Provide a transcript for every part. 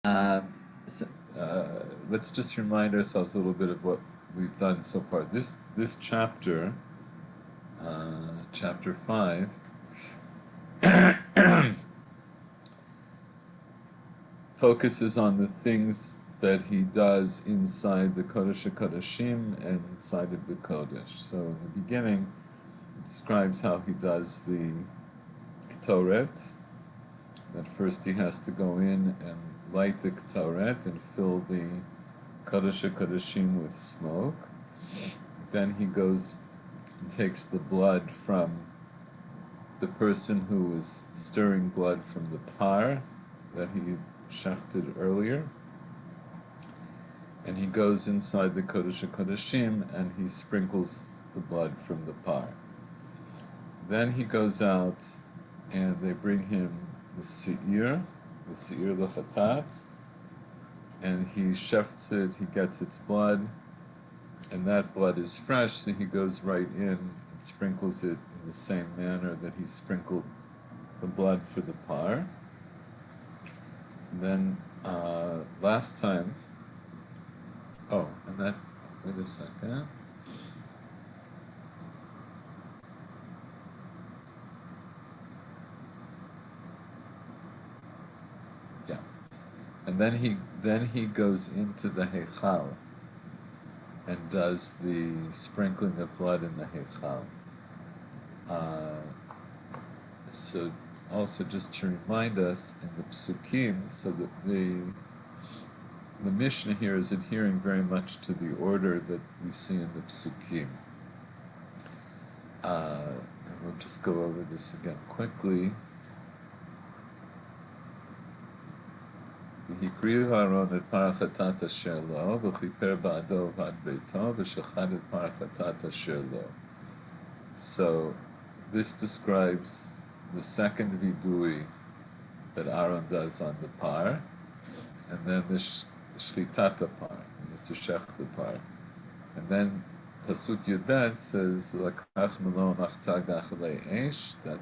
Um, so, let's just remind ourselves a little bit of what we've done so far. This chapter, chapter 5, focuses on the things that he does inside the Kodesh HaKodeshim and inside of the Kodesh. So in the beginning, it describes how he does the Ketoret. That first he has to go in and light the Ketoret and fill the Kodesh HaKodeshim with smoke. Then he goes and takes the blood from the person who was stirring blood from the par that he shechted earlier, and he goes inside the Kodesh HaKodeshim and he sprinkles the blood from the par. Then he goes out and they bring him the seir lechatat, and he shechts it, he gets its blood, and that blood is fresh, so he goes right in and sprinkles it in the same manner that he sprinkled the blood for the par. And then last time, wait a second. Yeah. And then he goes into the Heichal and does the sprinkling of blood in the Heichal. So also just to remind us in the Psukim, so that the Mishnah here is adhering very much to the order that we see in the Psukim. And we'll just go over this again quickly. והקריב אהרון את פר החטאת אשר לו, וכיפר בעדו ועד ביתו, ושחט את פר החטאת אשר לו. So this describes the second vidui that Aaron does on the par, and then the shchitata par, he has to shech the par. And then Pasuk Yudbet says, L'kach melon achtag achalei esh, that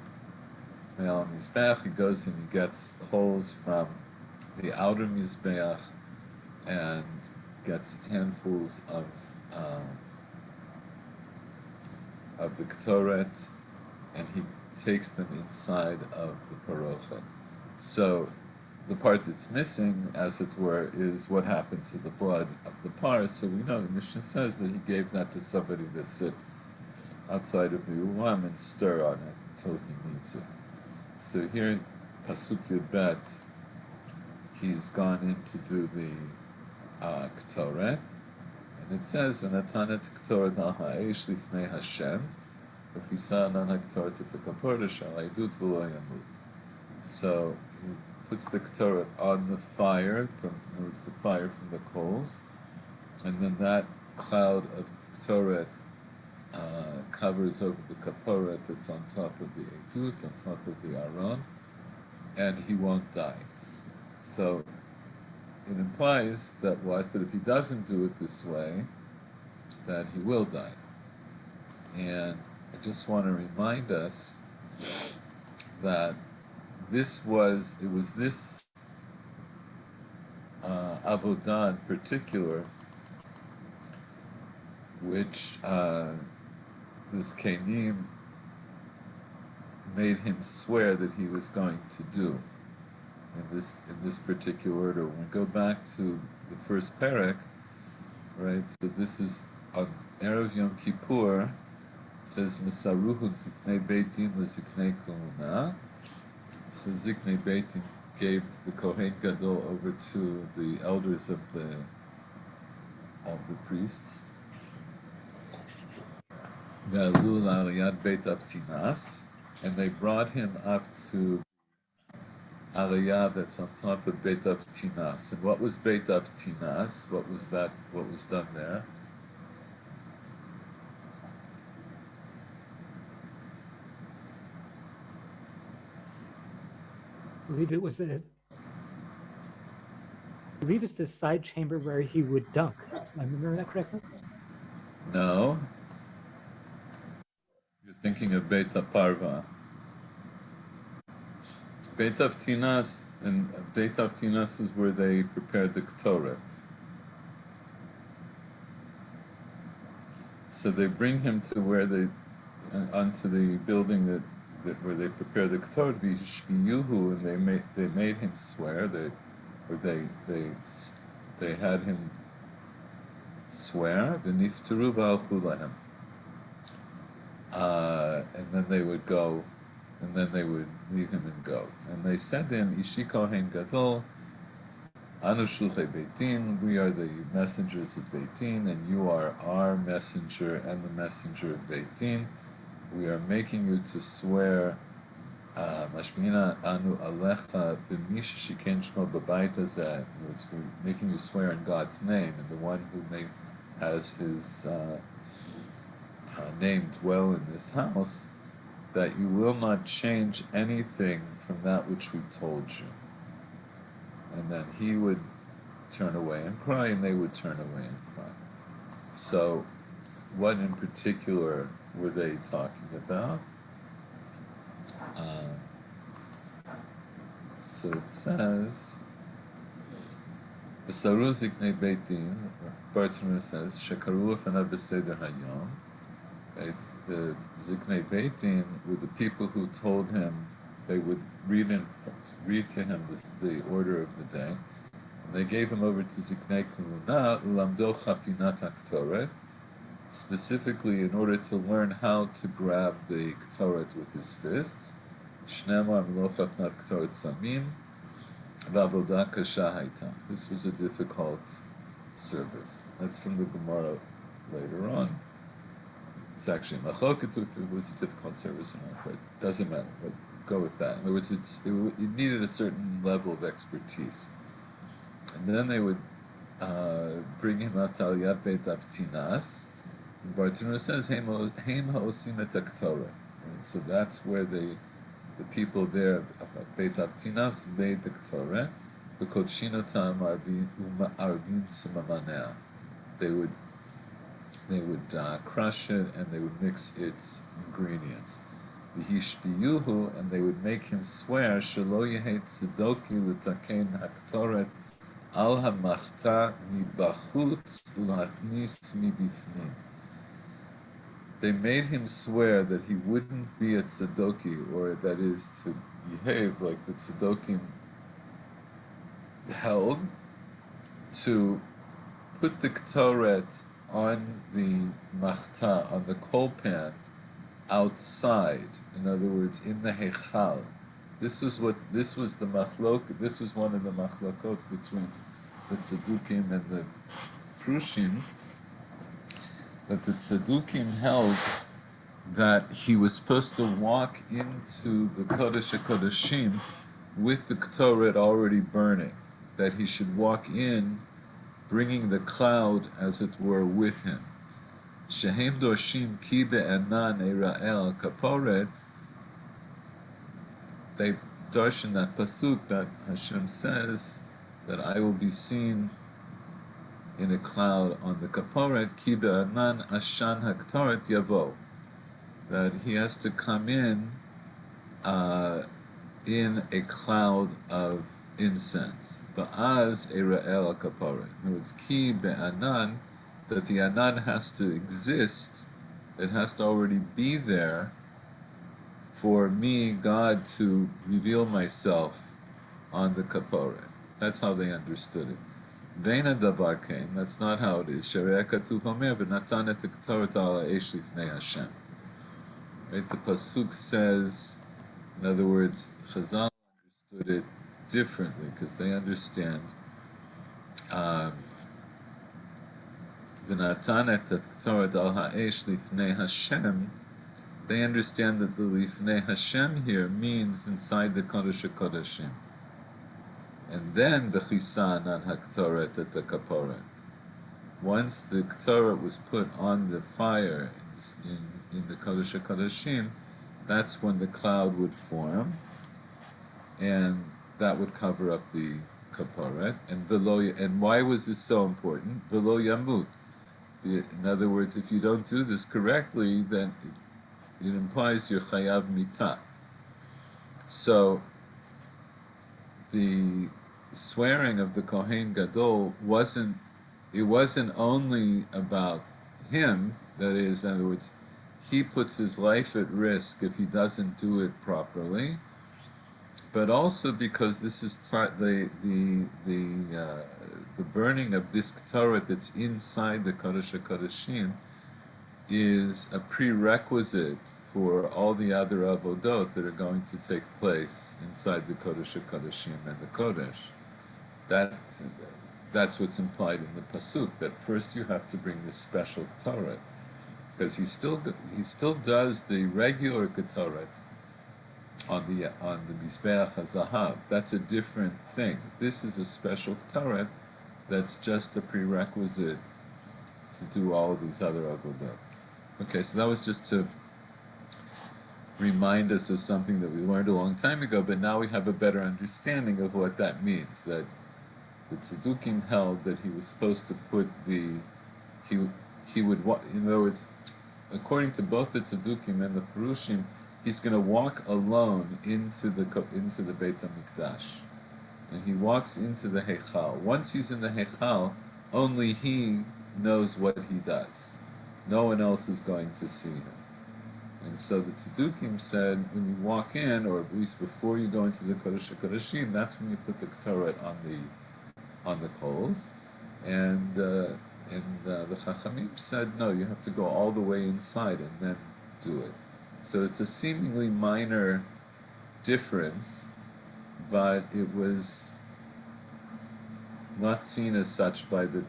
Me'al Mizbeach, he goes and he gets coals from the outer Mizbeach and gets handfuls of the Ketoret, and he takes them inside of the Parocha. So the part that's missing, as it were, is what happened to the blood of the par. So we know the Mishnah says that he gave that to somebody to sit outside of the Ulam and stir on it until he needs it. So here, Pasuk Yudbet, he's gone in to do the Ketoret, and it says, "V'natanet Ketoret al ha'esh lifnei Hashem, v'chisa nan ha'Ketoret et ha'kapor shal ha'idut v'lo yamut." So he puts the Ketoret on the fire, in other words, the fire from the coals, and then that cloud of Ketoret covers over the kaporet that's on top of the edut, on top of the aron, and he won't die. So it implies that that if he doesn't do it this way, that he will die. And I just want to remind us that it was this avodah in particular, which this Kenim made him swear that he was going to do in this particular order. When we go back to the first parak, right? So this is on Erev Yom Kippur. It says Misaruhu Ziknei Beit Din LeZiknei Kehuna. So Ziknei Beit Din gave the Kohen Gadol over to the elders of the priests. Ve'alu la'aliyat Beit Avtinas, and they brought him up to Aliyah that's on top of Beit Avtinas. And what was Beit Avtinas? What was that? What was done there? I believe it's the side chamber where he would dunk. Am I remembering that correctly? No. You're thinking of Beit HaParva. Beit Avtinas, and Beit Avtinas is where they prepared the Ktoret. So they bring him to where onto the building that where they prepare the Ktoret, V'Yishbiyuhu, and they made him swear, they had him swear, V'Niftaru V'Alchu Lahem. And then they would go, and then they would leave him and go. And they said to him, Ishi Kohen Gadol, Anu Shluchei Beitin, we are the messengers of Beitin, and you are our messenger and the messenger of Beitin. We are making you to swear, Mashmina Anu Alecha B'Mish Shiken Shmo B'Bayit Hazeh. We're making you swear in God's name, and the one who has his name dwell in this house, that you will not change anything from that which we told you. And then he would turn away and cry, and they would turn away and cry. So, what in particular were they talking about? So it says, "V'saru ziknei beitin." Bartanur says, "Shekaru lefanav b'seder hayom." The ziknei beitin were the people who told him they would read to him the order of the day. And they gave him over to ziknei kumuna lamdo chafinat haktoret, specifically in order to learn how to grab the ktoret with his fists. Shneimar lo chafnat ktoret samim v'avodah kasha hayta. This was a difficult service. That's from the Gemara later on. It's actually machloket if it was a difficult service or not, but it doesn't matter. But go with that. In other words, it needed a certain level of expertise. And then they would bring him out to Aliyat Beit Avtinas. And Bartanur says, Heim ha'osim et haktorah. So that's where the people there of Beit Avtinas made the Ktoret. The Kodshinotam Arvin Simamanea. They would crush it and they would mix its ingredients. V'hishbiyuhu, and they would make him swear, Shelo yehei tzedoki l'taken haktoret al hamachta mibachutz ul'haknis mibifnim. They made him swear that he wouldn't be a tzedoki, or that is to behave like the tzedokim held, to put the ktoret on the machta, on the coal pan, outside. In other words, in the heichal. This was the machlok. This was one of the machlokot between the tzedukim and the prushim. That the tzedukim held that he was supposed to walk into the kodesh HaKodeshim with the ktoret already burning. That he should walk in, bringing the cloud, as it were, with him. Shehem doshim ki be'anan era'el kaporet. They darshan that pasuk that Hashem says that I will be seen in a cloud on the kaporet, ki be'anan ashan haktoret yavo. That he has to come in a cloud of incense. Va'az era'el kaporet. In other words, ki be'anan, that the anan has to exist, it has to already be there for me, God, to reveal myself on the kaporet. That's how they understood it. Veina davar kain, that's not how it is. Sharei katuv omer v'natan et haktoret al ha'esh lifnei Hashem. Right, the pasuk says, in other words, Chazal understood it differently because they understand v'natan et haktoret al ha'esh lifnei Hashem. They understand that the lifnei Hashem here means inside the kodesh HaKodeshim. And then the chisan on haktoret et kaporet. Once the ktoret was put on the fire in the kodesh HaKodeshim, that's when the cloud would form, and that would cover up the kaporet. And why was this so important? V'lo yamut. In other words, if you don't do this correctly, then it implies you're chayav mitah. So the swearing of the Kohen Gadol wasn't only about him, that is, in other words, he puts his life at risk if he doesn't do it properly, but also because this is the burning of this Torah that's inside the Kodesh HaKodeshim is a prerequisite for all the other avodot that are going to take place inside the Kodesh HaKodeshim and the Kodesh. That's what's implied in the pasuk. That first you have to bring this special Ketores, because he still does the regular Ketores on the Mizbeach HaZahav. That's a different thing. This is a special Ketores that's just a prerequisite to do all of these other avodot. Okay, so that was just to remind us of something that we learned a long time ago, but now we have a better understanding of what that means. That the Tzedukim held that he was supposed to put he would, in other words, according to both the Tzedukim and the Perushim, he's going to walk alone into the Beit HaMikdash. And he walks into the Heichal. Once he's in the Heichal, only he knows what he does. No one else is going to see him. And so the Tzedukim said, when you walk in, or at least before you go into the Kodesh HaKodeshim, that's when you put the Ketores on the coals. And the Chachamim said, no, you have to go all the way inside and then do it. So it's a seemingly minor difference, but it was not seen as such by the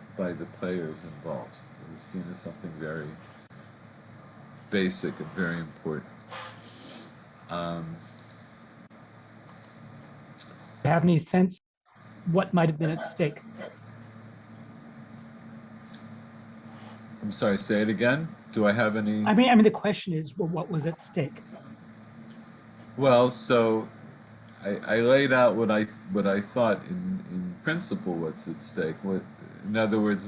players involved. It was seen as something very basic and very important. Do you have any sense what might have been at stake? I'm sorry, say it again. Do I have any? I mean, the question is, well, what was at stake? Well, so I laid out what I thought in principle what's at stake. In other words,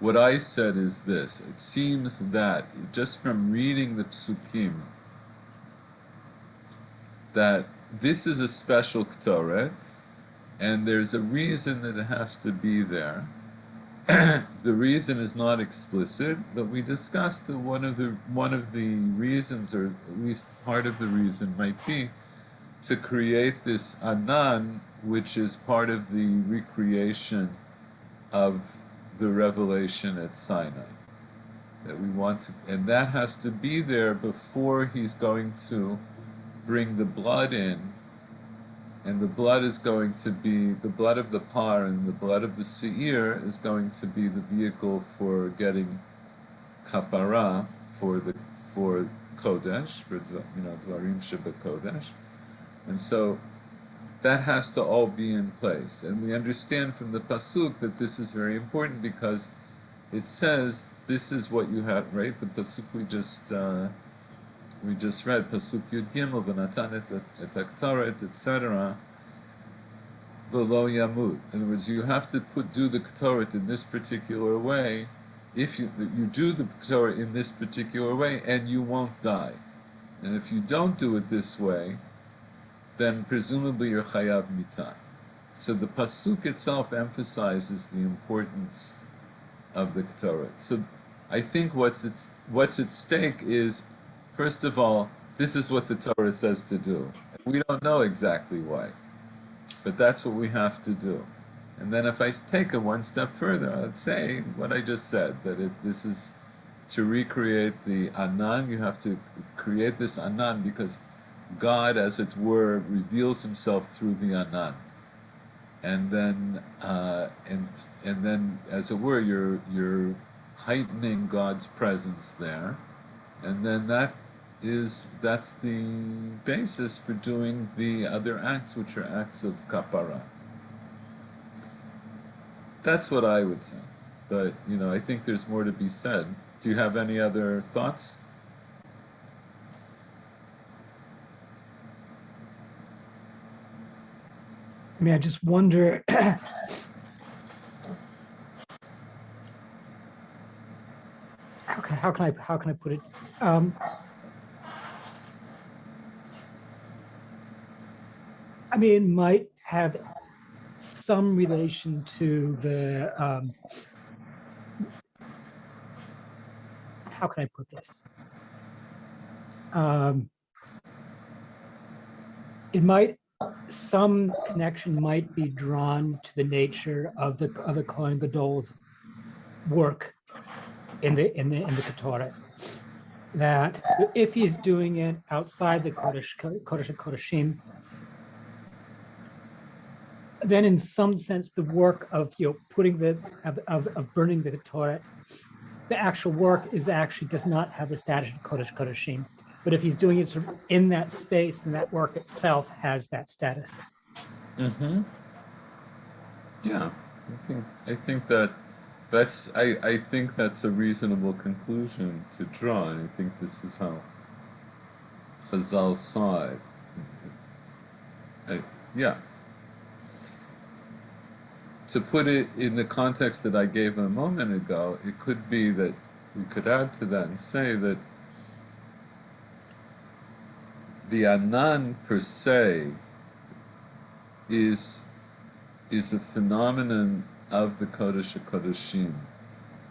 what I said is this: it seems that just from reading the psukim, that this is a special Ketores, and there's a reason that it has to be there. The reason is not explicit, but we discussed that one of the reasons, or at least part of the reason, might be to create this anan, which is part of the recreation of the revelation at Sinai. That we want to, and that has to be there before he's going to bring the blood in. And the blood is going to be, the blood of the par and the blood of the seir is going to be the vehicle for getting kapara for kodesh, for dvarim sheba kodesh. And so that has to all be in place. And we understand from the pasuk that this is very important because it says this is what you have, right? The pasuk we just read, pasuk Yud Gimel, v'natan et Ketores, etc. V'lo yamut. In other words, you have to do the Ketores in this particular way. If you do the Ketores in this particular way, and you won't die. And if you don't do it this way, then presumably you're chayav mitah. So the pasuk itself emphasizes the importance of the Ketores. So I think what's at stake is, first of all, this is what the Torah says to do. We don't know exactly why, but that's what we have to do. And then if I take it one step further, I'd say what I just said, that this is to recreate the anan. You have to create this anan because God, as it were, reveals himself through the anan. And then, and then, as it were, you're heightening God's presence there. And then that's the basis for doing the other acts, which are acts of kapara. That's what I would say. But, I think there's more to be said. Do you have any other thoughts? I just wonder, how can I put it? It might have some relation to the, how can I put this? Some connection might be drawn to the nature of the Kohen Gadol's work in the Ketoret. That if he's doing it outside the Kodesh Kodeshim, then in some sense the work of putting of burning the Ketoret, the actual work does not have the status of Kodesh Kodeshim. But if he's doing it sort of in that space, then that work itself has that status. Mm-hmm. Yeah, I think that's a reasonable conclusion to draw, and I think this is how Chazal saw it. Yeah. To put it in the context that I gave a moment ago, it could be that we could add to that and say that the Anan per se is a phenomenon of the Kodesh HaKodeshim.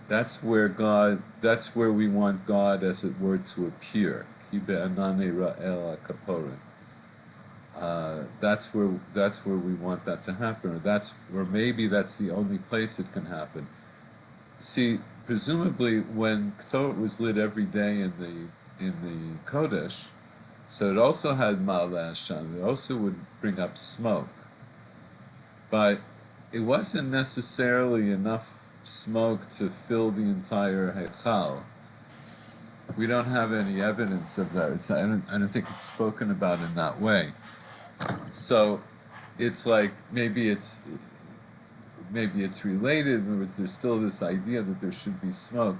That's where we want God, as it were, to appear. Ki be'anane ra'el ha'kaporet. That's where we want that to happen, or maybe that's the only place it can happen. See, presumably when Ketoret was lit every day in the Kodesh, so it also had Ma'aleh Hashem. It also would bring up smoke, but it wasn't necessarily enough smoke to fill the entire Heichal. We don't have any evidence of that. I don't think it's spoken about in that way. So it's like maybe it's related. In other words, there's still this idea that there should be smoke.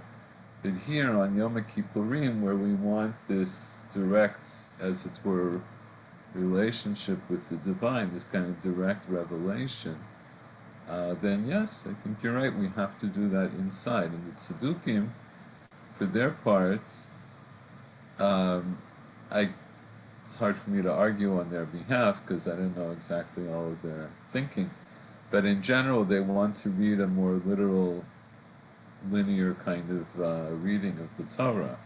But here on Yom Kippurim, where we want this direct, as it were, relationship with the divine, this kind of direct revelation, then yes, I think you're right. We have to do that inside. And the Tzedukim, for their part, it's hard for me to argue on their behalf because I don't know exactly all of their thinking. But in general, they want to read a more literal, linear kind of reading of the Torah.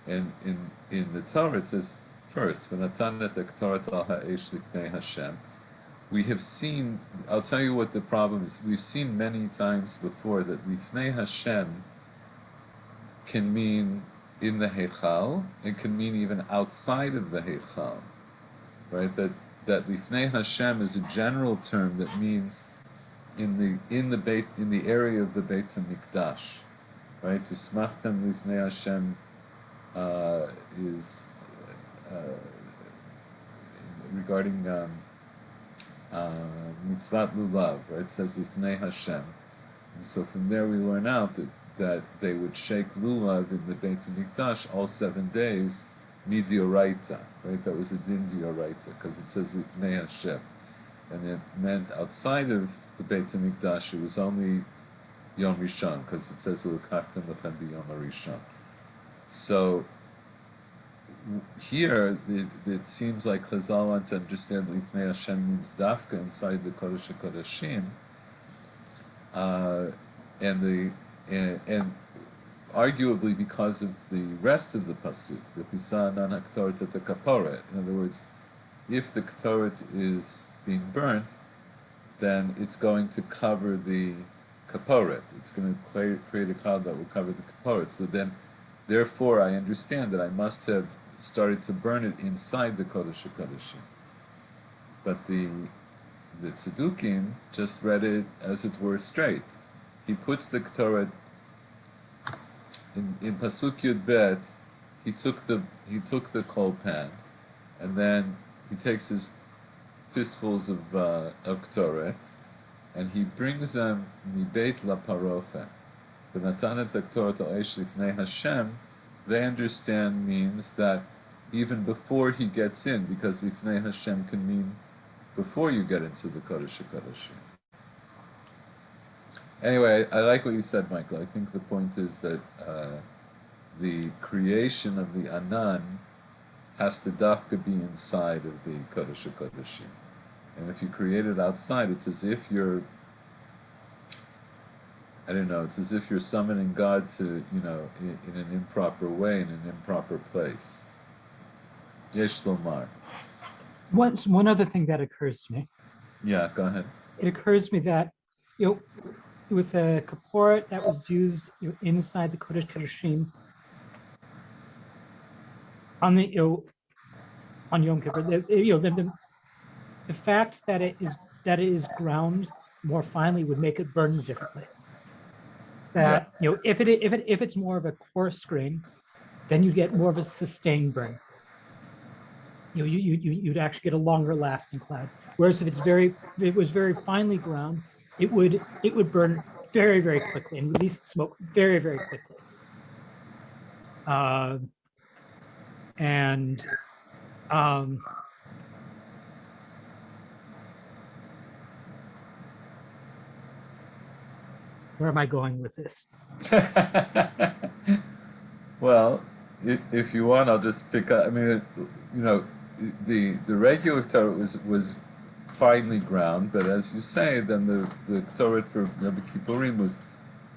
And in the Torah, it says first, "V'natan et ha'ktoret al ha'esh lifnei Hashem." We have seen. I'll tell you what the problem is. We've seen many times before that lifnei Hashem can mean in the Heichal, it can mean even outside of the Heichal, right? That lifnei Hashem is a general term that means in the area of the Beit HaMikdash, right? To smachtem lifnei Hashem is regarding mitzvat lulav, right? It says lifnei Hashem, and so from there we learn out that they would shake lulav in the Beit HaMikdash all 7 days, midioraita, right? That was a din dioraita, because it says lifnei Hashem, and it meant outside of the Beit HaMikdash it was only Yom Rishon, because it says ulekachtem lechem b'Yom Rishon. So here it seems like Chazal want to understand that lifnei Hashem means dafka inside the Kodesh HaKodeshim, and arguably because of the rest of the pasuk, the Chisa nan haktoret et kaporet. In other words, if the ketoret is being burnt, then it's going to cover the kaporet. It's going to create a cloud that will cover the kaporet. So then, therefore, I understand that I must have started to burn it inside the Kodesh HaKodeshim. But the Tzedukim just read it as it were straight. He puts the Ketoret in Pasuk Yud Bet. He took the coal pan, and then he takes his fistfuls of Ketoret, and he brings them mibeit la parocha. V'natan et Ketoret al eish lifnei Hashem. They understand means that even before he gets in, because lifnei Hashem can mean before you get into the Kodesh HaKodeshim. Anyway, I like what you said, Michael. I think the point is that the creation of the Anan has to dafka be inside of the Kodesh HaKodeshim. And if you create it outside, it's as if you're, I don't know, it's as if you're summoning God to, in an improper way, in an improper place. Yesh lomar. One other thing that occurs to me. Yeah, go ahead. It occurs to me that, with a kaporet that was used, inside the Kodesh Kodeshim on the, on Yom Kippur, the fact that it is ground more finely would make it burn differently. Yeah. That, if it's more of a coarse grain, then you get more of a sustained burn. You'd actually get a longer lasting cloud. Whereas if it was very finely ground, it would burn very, very quickly and release smoke very, very quickly. And where am I going with this? Well, if you want, I'll just pick up. I mean, the regular Torah was finely ground, but as you say, then the Torah for Rabbi Kippurim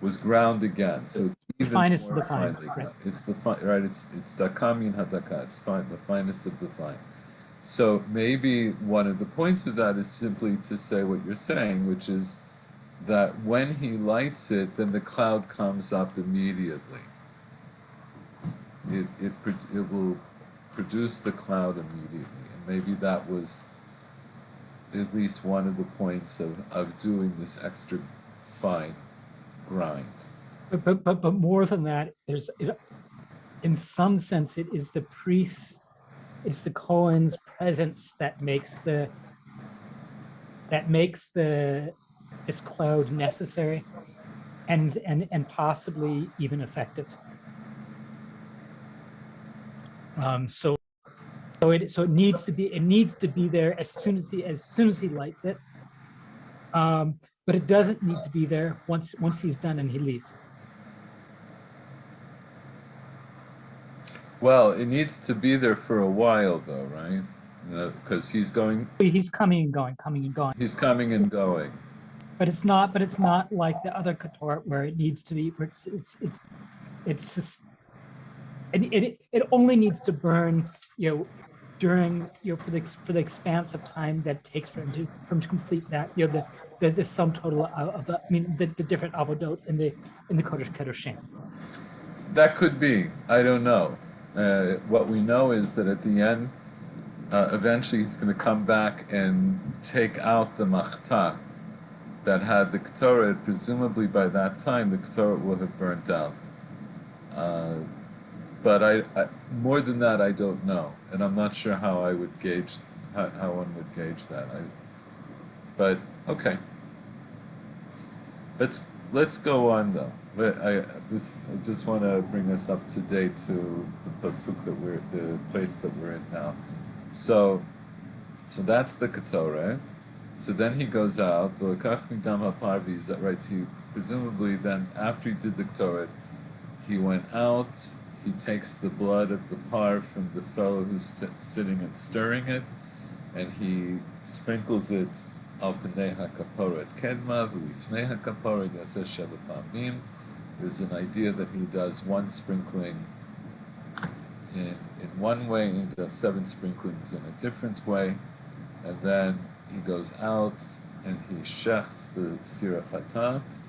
was ground again. So it's even finest more of the fine, finely right. ground. It's right. It's dakamin hadaka. It's fine, the finest of the fine. So maybe one of the points of that is simply to say what you're saying, which is that when he lights it, then the cloud comes up immediately. It will produce the cloud immediately, and maybe that was at least one of the points of doing this extra fine grind. But more than that, in some sense, it is the priest, it's the Cohen's presence that makes this cloud necessary and possibly even effective. So it needs to be there as soon as he lights it. But it doesn't need to be there once he's done and he leaves. Well, it needs to be there for a while, though, right? Because he's coming and going. He's coming and going. But it's not like the other Ketorah where it needs to be. Where it's just, it only needs to burn, during, for the expanse of time that it takes for him to complete that, the sum total of the different avodot in the Kodesh Kedoshim. That could be. I don't know. What we know is that at the end, eventually he's going to come back and take out the machta that had the Ketorah. Presumably by that time the Ketorah will have burnt out. But I more than that I don't know, and I'm not sure how I would gauge how one would gauge that. But okay, let's go on though. I just want to bring us up to date to the pasuk the place that we're in now. So that's the Ketoret. So then he goes out. V'lekach midam haparvi. Is that right? So presumably then after he did the Ketoret, he went out. He takes the blood of the par from the fellow who's sitting and stirring it, and he sprinkles it al pnei hakaporet kedma v'lifnei hakaporet yaseh sheva pamim. There's an idea that he does one sprinkling in one way, he does 7 sprinklings in a different way, and then he goes out and he shechts the sirah chatat,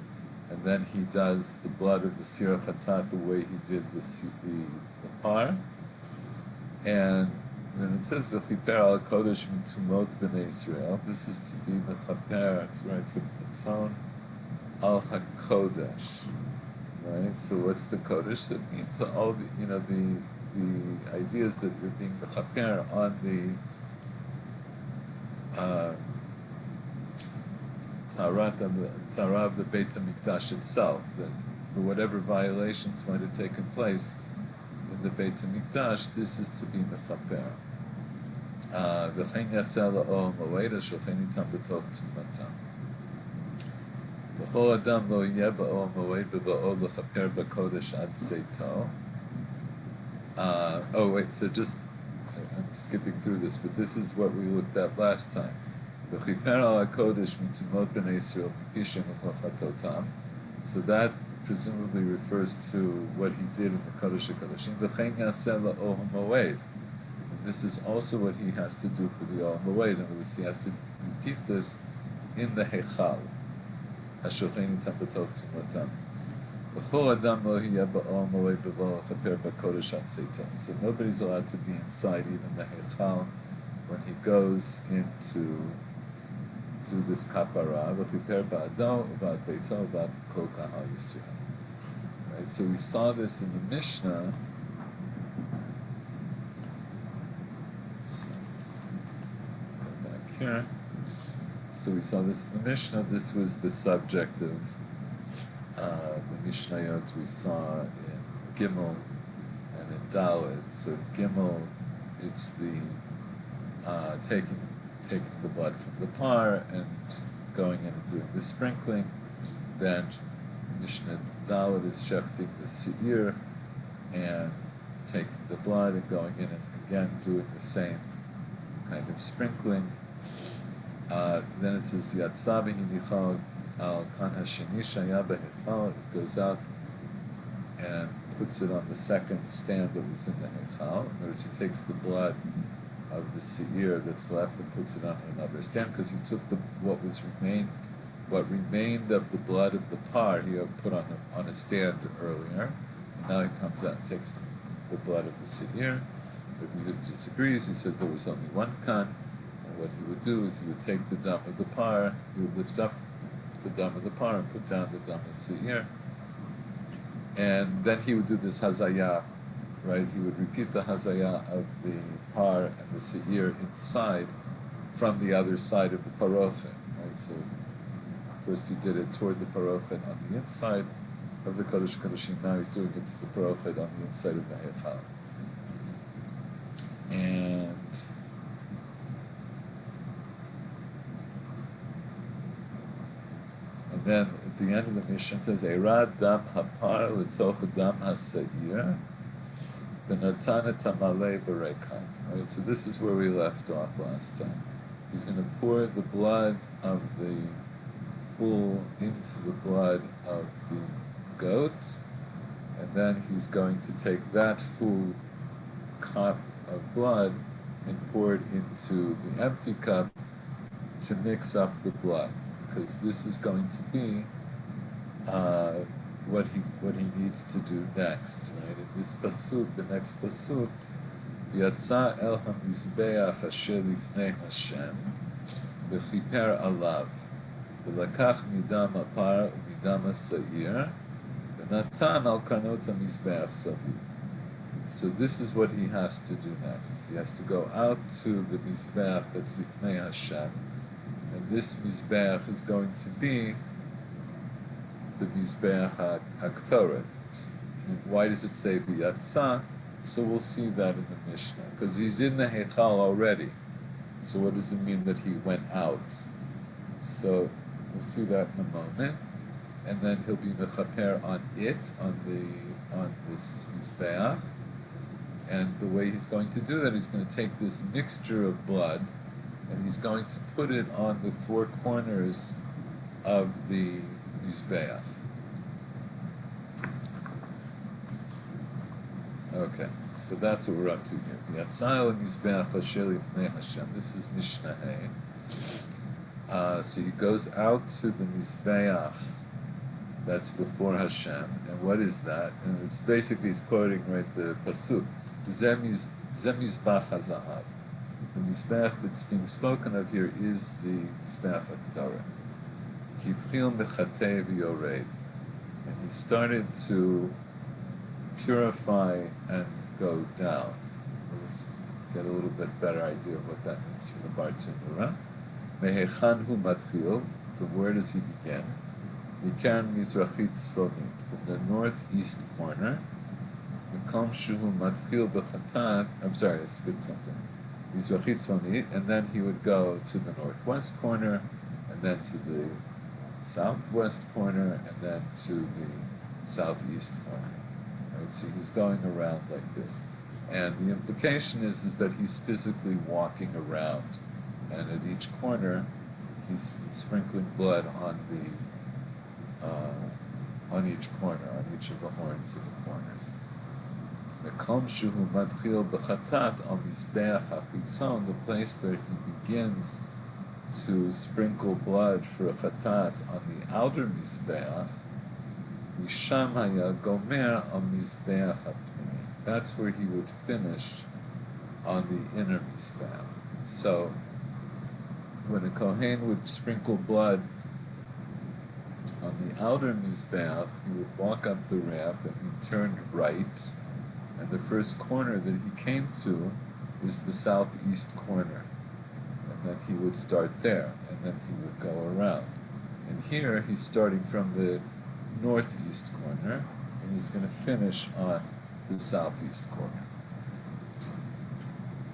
and then he does the blood of the sirah chatat the way he did the par. And then it says v'chiper al kodesh mitumot b'nei Israel. This is to be mechaper, to atone al hakodesh. Right. So what's the kodesh? It means all the ideas that you're being mechaper on the Tara of the Beit HaMikdash itself, that for whatever violations might have taken place in the Beit HaMikdash, this is to be mechaper. V'chein yaseh la'ol moed ashochen itam b'tov tumatam. V'chol adam lo yeh ba'ol moed b'ba'ol lechaper b'kodesh ad seito. So just I'm skipping through this, but this is what we looked at last time. V'chiper al HaKodesh mitumot b'nei Yisrael mipishem v'chochatotam. So that presumably refers to what he did in the Kodesh HaKodeshim. V'chein yaseh la'ol ha'moed. And this is also what he has to do for the Ol Moed. In other words, he has to repeat this in the Heichal. Hashochein itam b'tov tumotam. V'chol adam lo yeh ba'ol moed b'vo chaper b'kodesh hatzeita. So nobody's allowed to be inside even the Heichal when he goes into do this kapara. V'chiper ba'ado v'ad beito v'ad kol kahal Yisrael. Right. So we saw this in the Mishnah. Let's go back here. So we saw this in the Mishnah. This was the subject of the Mishnayot we saw in Gimel and in Dalet. So Gimel, it's the taking the blood from the par and going in and doing the sprinkling. Then Mishnah Dalet is shechting the seir and taking the blood and going in and again doing the same kind of sprinkling. Then it says Yatsa v'hinichal al kan hasheni shaya b'hechal. It goes out and puts it on the second stand that was in the hechal. In other words, he takes the blood of the seir that's left and puts it on another stand because he took what remained of the blood of the par he had put on a stand earlier, and now he comes out and takes the blood of the seir. If he disagrees, he said there was only one kan. What he would do is he would take the dam of the par, he would lift up the dam of the par and put down the dam of the seir. And then he would do this hazayah, right? He would repeat the hazayah of the par and the seir inside from the other side of the parochet, right? So first he did it toward the parochet on the inside of the Kodesh Kodeshim, now he's doing it to the parochet on the inside of the Heichal. And then at the end of the mission says, Eirad dam hapar l'toch dam haseir v'natan et hamalei b'rekan. Right, so this is where we left off last time. He's going to pour the blood of the bull into the blood of the goat, and then he's going to take that full cup of blood and pour it into the empty cup to mix up the blood, because this is going to be what he needs to do next, right? In this pasuk, the next pasuk, Yatsa el hamizbeach asher lifnei Hashem v'chiper alav v'lakach midam apar u'midam ha'seir v'natan al karnot hamizbeach saviv. So this is what he has to do next. He has to go out to the mizbeach that's lifnei Hashem, and this mizbeach is going to be the mizbeach haktoret. And why does it say v'yatsa? So we'll see that in the Mishnah, because he's in the Heichal already. So what does it mean that he went out? So we'll see that in a moment, and then he'll be mechaper on it, on this mizbeach. And the way he's going to do that, he's going to take this mixture of blood, and he's going to put it on the four corners of the mizbeach. Okay, so that's what we're up to here. This is Mishnah Hey. So he goes out to the Mizbeach that's before Hashem. And what is that? And it's basically, he's quoting right the Pasuk. Zemizbach HaZahav. The Mizbeach that's being spoken of here is the Mizbeach HaKtaret. Kitchil Mechatei V'Yored. And he started to purify and go down. We'll get a little bit better idea of what that means from the Bar Tunura. Mehechan hu matchil, from where does he begin? Mikern mizrachit tzvonit, from the northeast corner. Mekom shuhu matchil b'chatat, I'm sorry, I skipped something. Mizrachit tzvonit, and then he would go to the northwest corner, and then to the southwest corner, and then to the southeast corner. So he's going around like this. And the implication is that he's physically walking around. And at each corner, he's sprinkling blood on each corner, on each of the horns of the corners. The place that he begins to sprinkle blood for a chatat on the outer mizbeach, misham haya gomer al mizbeach hapnimi. That's where he would finish on the inner mizbeach. So when a kohen would sprinkle blood on the outer mizbeach, he would walk up the ramp and he turned right, and the first corner that he came to is the southeast corner. And then he would start there, and then he would go around. And here he's starting from the northeast corner, and he's going to finish on the southeast corner.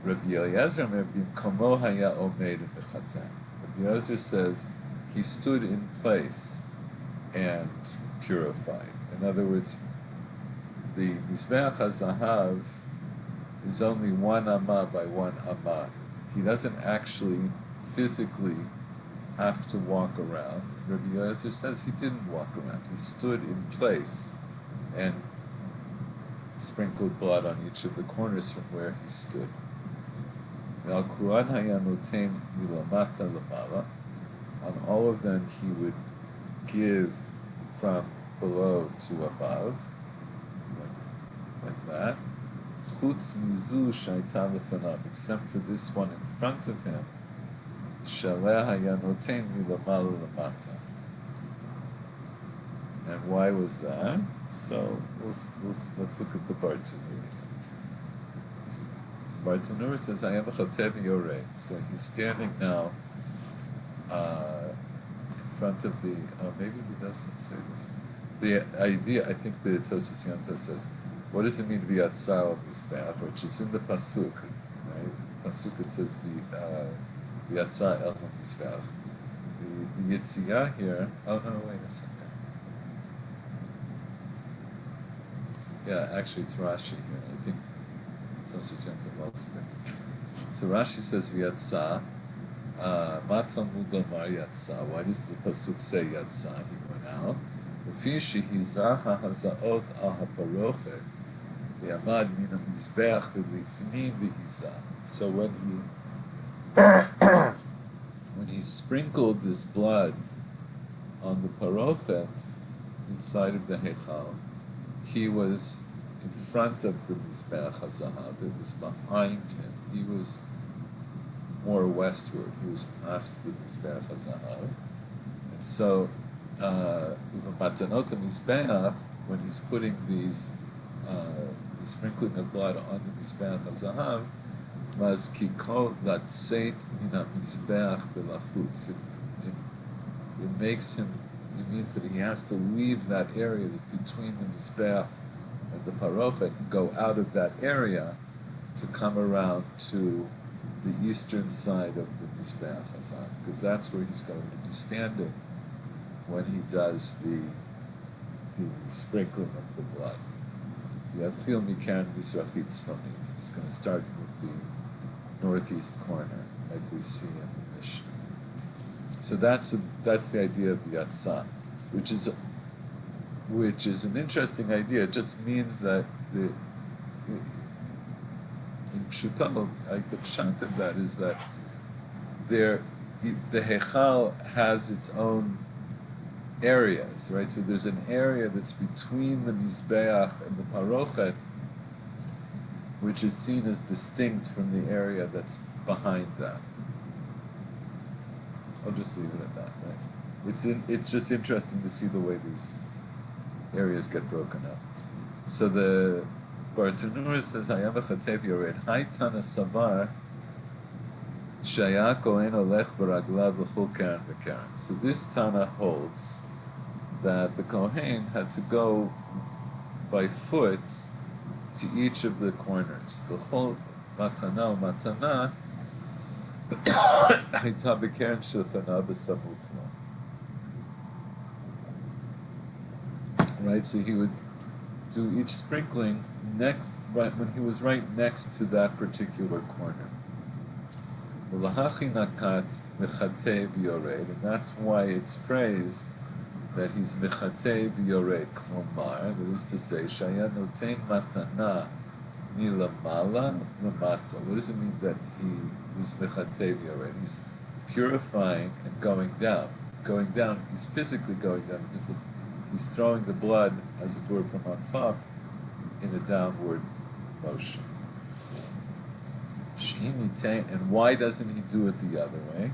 Rabbi Eliezer says he stood in place and purified. In other words, the Mizbeach HaZahav is only 1 amah by 1 amah. He doesn't actually physically have to walk around. Rabbi Eliezer says he didn't walk around. He stood in place and sprinkled blood on each of the corners from where he stood. On all of them he would give from below to above, like that. Chutz mizu shayta lefanav, except for this one in front of him, shaleh haya noten milamala lamata. And why was that? So let's look at the Bartanuri. Bartanuri says, "I am a chatev yoreh." So he's standing now in front of the. Maybe he doesn't say this. The idea, I think the Tosas Yanto says, what does it mean v'yatzah al mizbeach, which is in the pasuk, right? The pasuk it says v'yatzah el mizbeach. The yitziyah here. Oh no, wait a second. Yeah, actually it's Rashi here. I think Tosas Yanto well explains. So Rashi says v'yatzah. Matamud amar yatzah. Why does the pasuk say yatzah? He went out. Lefi shehizah hazaot al haparochet v'yamad min hamizbeach v'lifnim v'hizah. So when he sprinkled this blood on the parochet inside of the heichal, he was in front of the mizbeach hazahav. It was behind him. He was more westward. He was past the Mizbeach HaZahav. And so, Matanot HaMizbeach, when he's putting the sprinkling of blood on the Mizbeach HaZahav, was kiko latzeit min HaMizbeach v'lachutz. It makes him, it means that he has to leave that area between the Mizbeach and the Parochet and go out of that area to come around to the eastern side of the Mizbeach HaZahav, because that's where he's going to be standing when he does the sprinkling of the blood. Yatchil mikan mizrachit tzfonit. He's going to start with the northeast corner, like we see in the Mishnah. So that's the idea of yatzah, which is an interesting idea. It just means that in Pshutam, like the pshat of that is that the Heichal has its own areas, right? So there's an area that's between the Mizbeach and the Parochet, which is seen as distinct from the area that's behind that. I'll just leave it at that, right? It's just interesting to see the way these areas get broken up. So the Bartanura says, "Hayam v'chatev yored haytana savar shaya kohen olech baraglav l'chol karen v'karen." So this Tana holds that the kohen had to go by foot to each of the corners. L'chol matana u'matana hayta b'karen shilchana b'samuch lo. Right, so he would do each sprinkling right when he was right next to that particular corner. Ulahachi nakat mechatei v'yored, and that's why it's phrased that he's mechatei v'yored klomar, that is to say, shaya noten matana milamala lamata. What does it mean that he was mechatei v'yored? He's purifying and going down. Going down, he's physically going down because he's throwing the blood, as it were, from on top in a downward motion. And why doesn't he do it the other way?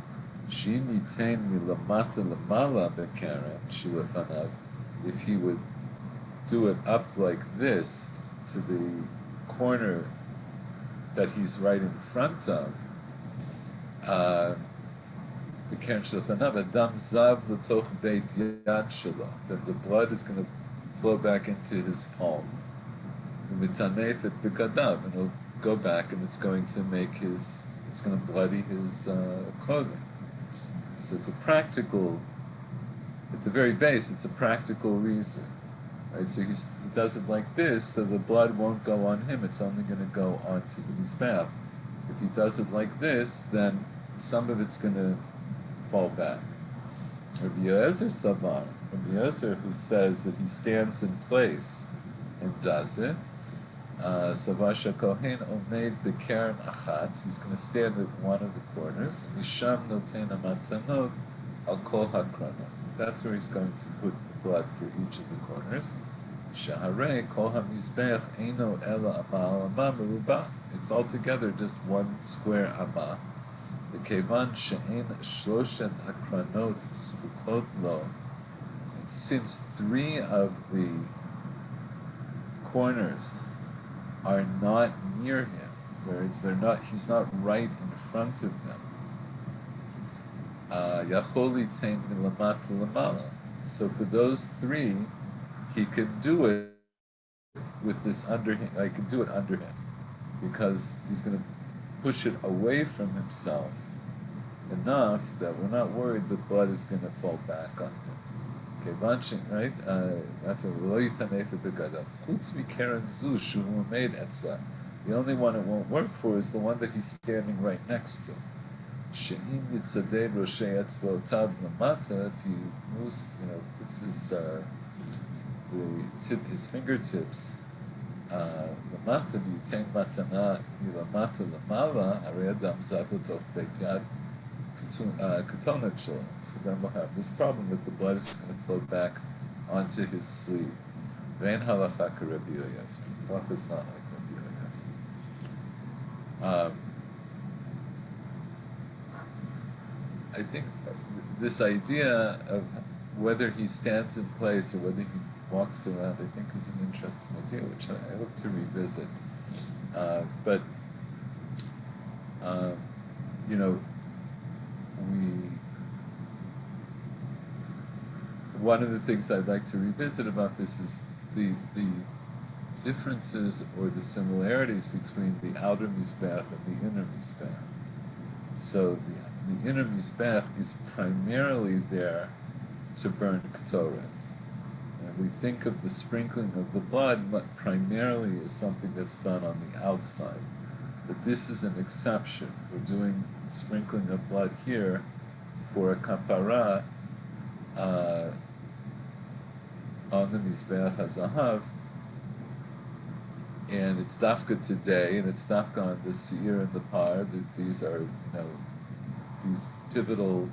If he would do it up like this to the corner that he's right in front of, then the blood is going to flow back into his palm. And it'll go back and it's going to bloody his clothing. So it's a practical, at the very base, it's a practical reason. Right? So he does it like this, so the blood won't go on him, it's only going to go onto the mizbeach. If he does it like this, then some of it's going to fall back. Rabbi Yoezer Savar, Rabbi Yoezer, who says that he stands in place and does it, Savar Shakohen Omeid Bekeren Achat, he's going to stand at one of the corners, Misham Noten Amatanot Al Kol HaKranot. That's where he's going to put the blood for each of the corners. Shaharei Kol HaMizbech Eino Ela Ama Ama Meruba. It's altogether just one square Ama. The Kevan She'en Shloshet HaKranot Spuchot Lo. And since three of the corners are not near him, he's not right in front of them. Yacholi Tein Milamat Lamala. So for those three, he can do it with this underhand. I can do it underhand because he's going to push it away from himself enough that we're not worried that blood is going to fall back on him. Right? The only one it won't work for is the one that he's standing right next to. If he moves, puts his fingertips lamata v'yitain matana milamata lamala harei adam zav l'toch beit yad ketonot shelo. So then we'll have this problem that the blood is going to flow back onto his sleeve. Vein halacha k'Rabbi Eliezer. Halacha is not like Rabbi Eliezer. I think this idea of whether he stands in place or whether he walks around, I think is an interesting idea, which I hope to revisit. One of the things I'd like to revisit about this is the differences or the similarities between the outer mizbeach and the inner mizbeach. So the inner mizbeach is primarily there to burn ketoret. And we think of the sprinkling of the blood primarily as something that's done on the outside. But this is an exception. We're doing sprinkling of blood here for a kapara on the Mizbeach HaZahav, and it's dafka today, and it's dafka on the Seir and the Par, that these are, these pivotal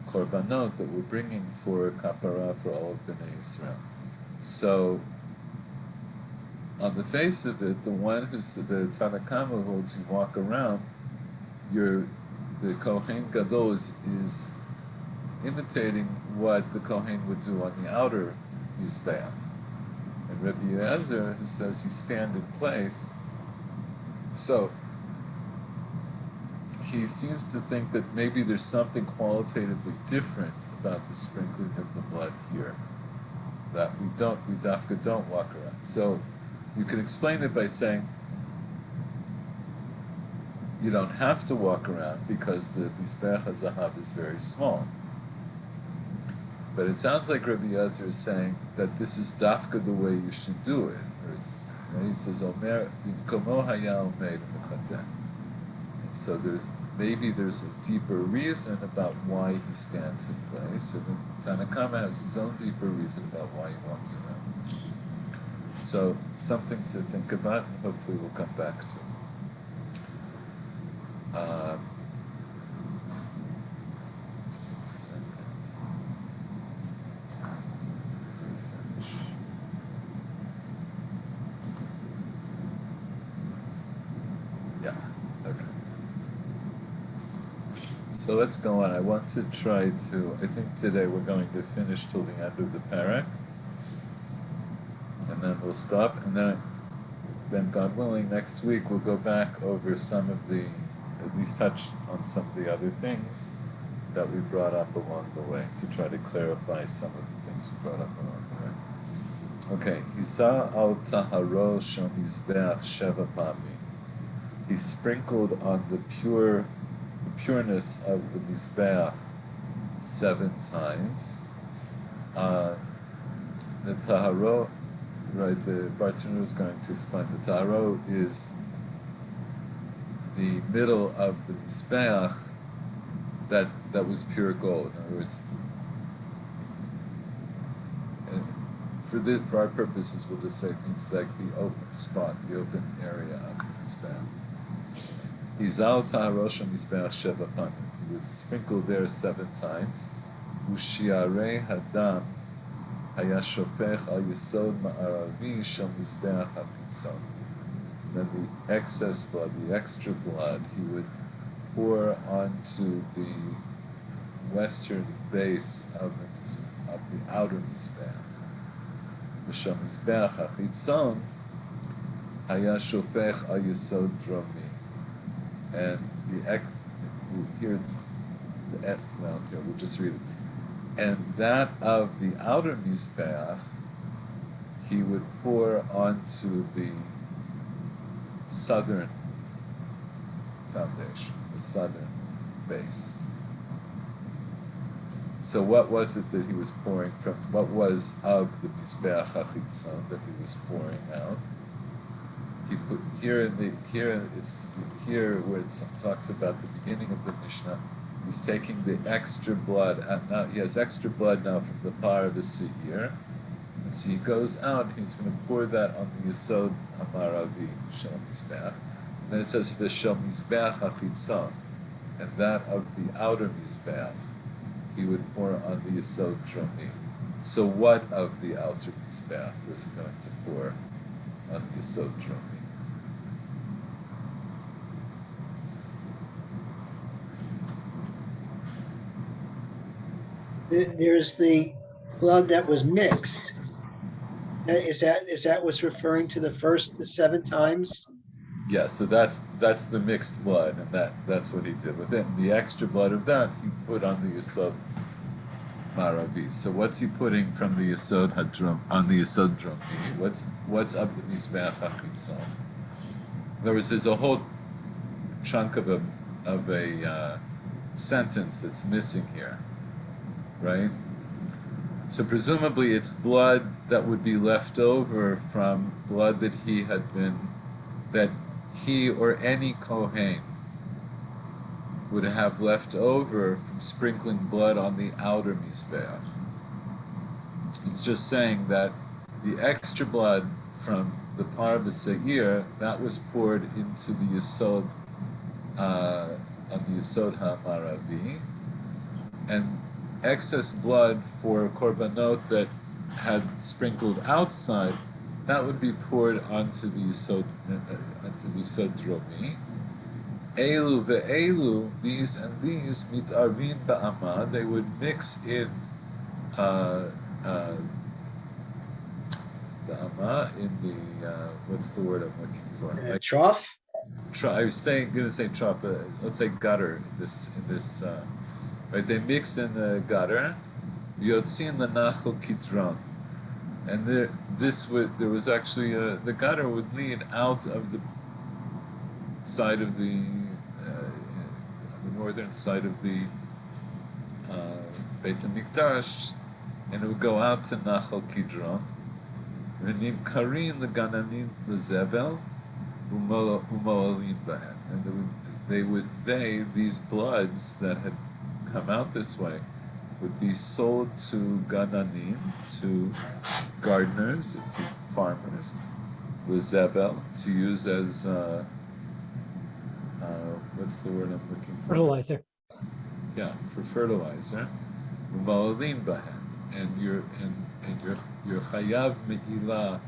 korbanot that we're bringing for kapara for all of Bnei Yisrael. So, on the face of it, the one who's the Tanakama holds you walk around, the Kohen Gadol is imitating what the Kohen would do on the outer Mizbeach. And Rabbi Eliezer, who says you stand in place, so he seems to think that maybe there's something qualitatively different about the sprinkling of the blood here, that we dafka don't walk around. So you can explain it by saying you don't have to walk around because the Mizbeach HaZahav is very small. But it sounds like Rabbi Eliezer is saying that this is dafka the way you should do it. He says, Omer, Komo haya omed mechateh. And so there's maybe there's a deeper reason about why he stands in place, and Tanakama has his own deeper reason about why he walks around. So something to think about, and hopefully we'll come back to. Just a second. Let me finish. Yeah, okay. So let's go on. I want to try to, I think today we're going to finish till the end of the parak, and then we'll stop, and then God willing, next week we'll go back over some of the, at least touch on some of the other things that we brought up along the way, to try to clarify some of the things we brought up along the way. Okay, Hisa al taharo shel mizbeach sheva pami. He sprinkled on the pureness of the mizbeach 7 times. The taharo, right? The Bartanur is going to explain. The taharo is the middle of the mizbeach that was pure gold. In other words, for our purposes, we'll just say it means like the open spot, the open area of the mizbeach. Izal taharosh mizbeach sheva pamim. He would sprinkle there 7 times. Ushiarei hadam haya shofech al yesod ma'aravi shel mizbeach hapitzon. Then the excess blood, the extra blood, he would pour onto the western base of the outer mizbeach. V'shel mizbeach hachitzon haya shofech al yesod dromi. And here we'll just read it. And that of the outer mizbeach, he would pour onto the southern foundation, the southern base. So what was it that he was pouring from? What was of the mizbeach hachitzon that he was pouring out? He put here where it talks about the beginning of the Mishnah. He's taking the extra blood, and now he has extra blood now from the par of the seir, and so he goes out and he's going to pour that on the Yesod Hamaravi Shel Mizbeach. And then it says V'Shel Mizbeach Hachitzon, and that of the outer Mizbeach he would pour on the Yesod Dromi. So what of the outer Mizbeach was he going to pour on the Yesod Dromi? There's the blood that was mixed. Is that what's referring to the 7 times? Yeah, so that's the mixed blood, and that's what he did with it. And the extra blood of that he put on the Yesod Maravi. So what's he putting from the Yesod Hadrom on the Yesod Dromi? What's of the Mizbeach Hachitzon? In other words, there's a whole chunk of a sentence that's missing here, right? So presumably it's blood that would be left over from blood that he or any Kohen would have left over from sprinkling blood on the outer Mizbeach. It's just saying that the extra blood from the par of the seir, that was poured into the Yesod, on the Yesod HaMaravi, and excess blood for korbanot that had sprinkled outside, that would be poured onto the Yesod Dromi. Elu ve'elu, these and these, mitarvin ba'ama, they would mix in the ama, in the, what's the word I'm looking for? Trough? I was going to say trough, but let's say gutter, in this right, they mix in the gutter, yotzin l'nachal kidron. And there was actually, the gutter would lead out of the side of the northern side of the Beit HaMikdash, and it would go out to Nachal Kidron. V'nim karin l'gananim l'zevel u'mo'alin b'hem. And these bloods that had come out this way would be sold to gananim, to gardeners, to farmers, with zebel, to use as what's the word I'm looking for? Fertilizer. Yeah, for fertilizer. Ma'alin bahen, and you're chayav me'ilah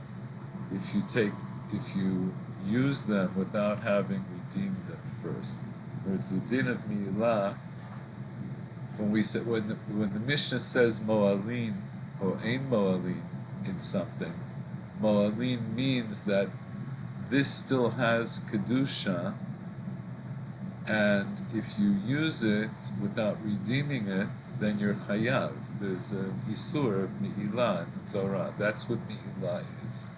if you use them without having redeemed them first. Whereas the din of me'ilah, when the Mishnah says mo'alin or ein mo'alin in something, mo'alin means that this still has kedusha, and if you use it without redeeming it, then you're chayav. There's an isur of me'ilah in the Torah. That's what me'ilah is.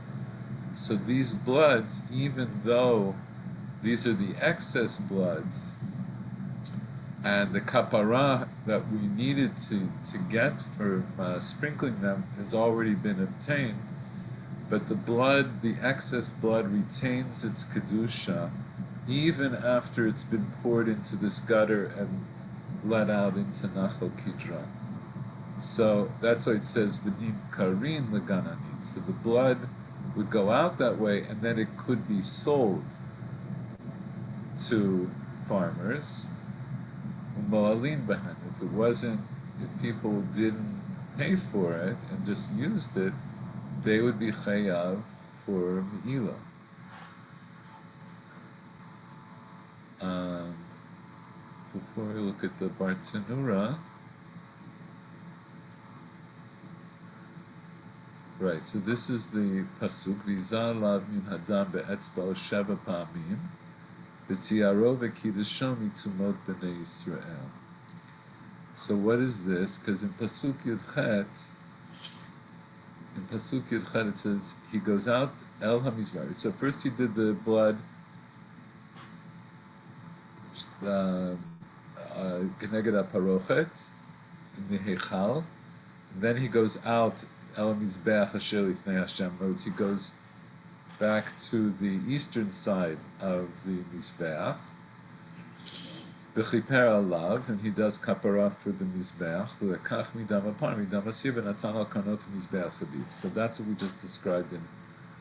So these bloods, even though these are the excess bloods, and the kapara that we needed to get for sprinkling them has already been obtained, but the excess blood retains its kedusha even after it's been poured into this gutter and let out into Nachal Kidron. So that's why it says v'nim karin legananin. So the blood would go out that way, and then it could be sold to farmers. Mo'alin behen. If people didn't pay for it and just used it, they would be chayav for me'ilah. Before we look at the Bartanura, right, so this is the pasuk, V'yizar lav min hadam be'etzba'o sheva pa'amim, v'tiaro v'kiddusho mitumot b'nei Yisrael. So what is this? Because in pasuk Yudchet, it says, he goes out el hamizbar. So first he did the blood, Keneged HaParochet in the Heichal. Then he goes out El Mizbeach Asher Lifnei Hashem. He goes back to the eastern side of the Mizbeach. B'chiper alav, and he does kapara for the Mizbeach. V'lekach midam apar midam asir v'natan al karnot Mizbeach sabiv. So that's what we just described in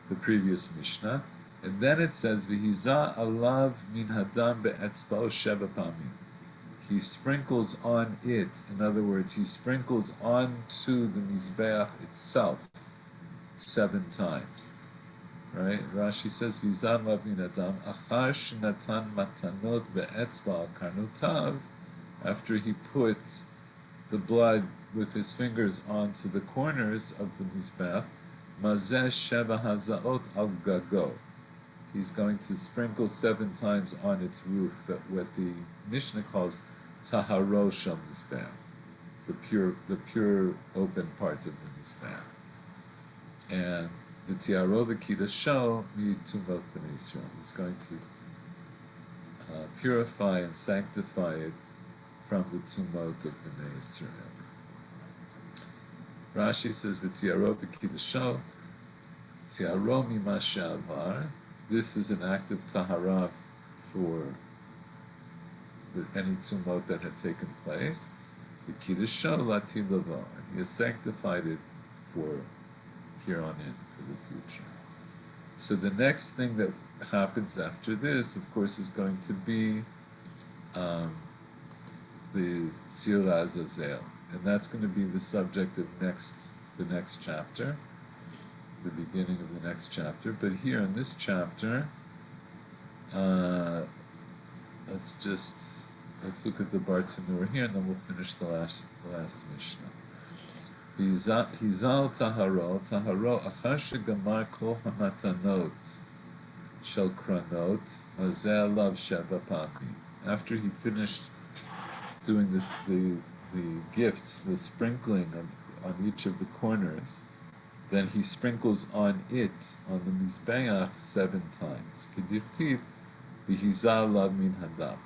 the previous Mishnah. And then it says, V'hiza alav min hadam be'etzba'o sheva pamim. He sprinkles on it, in other words, he sprinkles onto the Mizbeach itself 7 times. Right? Rashi says, V'hiza alav min hadam, achar shenatan matanot be'etzba'al karnotav, after he put the blood with his fingers onto the corners of the Mizbeach, mazeh sheva hazaot al gago. He's going to sprinkle 7 times on its roof, that what the Mishnah calls taharo shel mizbeach, the pure open part of the mizbeach, and the tiaro v'kiddusho mitumot b'nei Yisrael. He's going to purify and sanctify it from the tumot of b'nei Yisrael. Rashi says v'tiaro v'kiddusho tiaro mima she'avar. This is an act of tahara for any tumot that had taken place. The kiddusho lati lavo, and he has sanctified it for here on in, for the future. So the next thing that happens after this, of course, is going to be the Sir Azazel, and that's going to be the subject of the next chapter. The beginning of the next chapter, but here in this chapter, let's look at the Bartanura here, and then we'll finish the last Mishnah. Hizal taharo achar shegamar kol hamatanot shel kranot mazeh alav sheva pamim. After he finished doing this, the gifts, the sprinkling on each of the corners, then he sprinkles on it, on the Mizbeach, 7 times. K'dichtiv, v'hizar lav min hadam.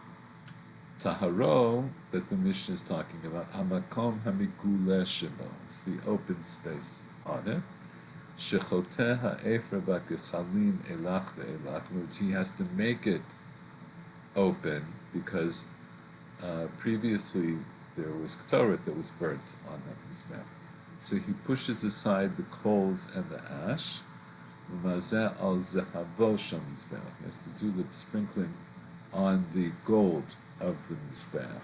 Taharo, that the Mishnah is talking about, hamakom hamiguleh shebo. It's the open space on it. Shechoteh ha'efer v'kechalim elach ve'elach, which he has to make it open because previously there was Ktoret that was burnt on the Mizbech. So he pushes aside the coals and the ash. He has to do the sprinkling on the gold of the Mizbech.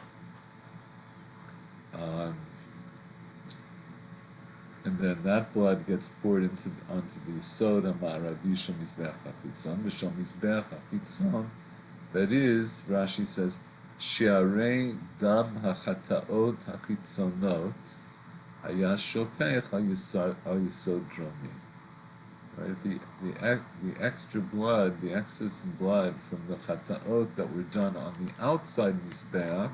And then that blood gets poured onto the soda ma'aravi shel mizbech hachitzon, v'shel mizbech hachitzon. That is, Rashi says, she'arei dam hachataot hachitzonot haya shofech al yisod dromi. Right, the extra blood, the excess blood from the chataot that were done on the outside mizbech,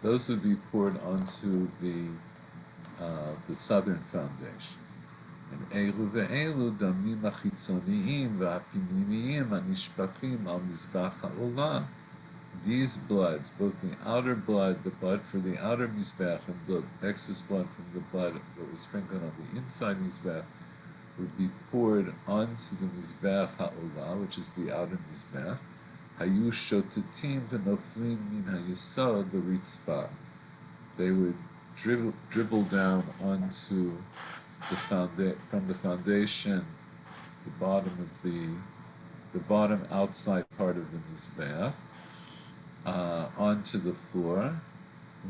those would be poured onto the southern foundation. And Eilu ve'elu damim achitzoniyim v'apinimiyim anishpachim al mizbach ha'olah. These bloods, both the outer blood, the blood for the outer mizbech, and the excess blood from the blood that was sprinkled on the inside mizbech, would be poured onto the mizbech ha'olah, which is the outer mizbech. Hayu shotetim v'noflim min hayisod the ritzpah. They would dribble down onto from the foundation, the bottom outside part of the mizbeach, onto the floor.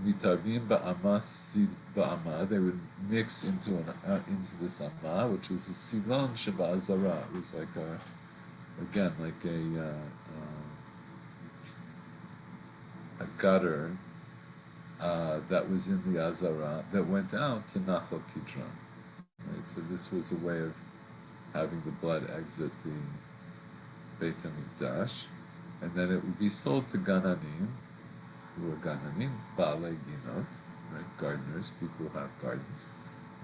Mitavim ba'ama sid ba'ama. They would mix into this amma, which was a silon sheba'azara. It was like a gutter that was in the Azara that went out to Nachal Kidron. Right? So this was a way of having the blood exit the Beit HaMikdash, and then it would be sold to Gananim, who are Gananim, Baalei Ginot, right? Gardeners, people who have gardens.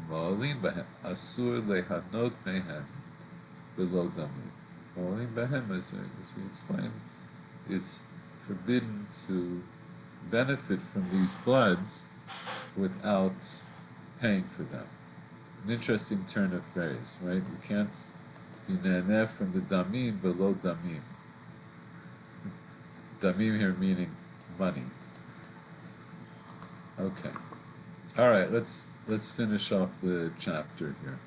Ma'olim behem, asur lehanot mehem, below damim. Ma'olim behem, as we explained, it's forbidden to benefit from these bloods without paying for them. An interesting turn of phrase, right? You can't be ne'aneh from the damim below damim. Damim here meaning money. Okay. All right, let's finish off the chapter here.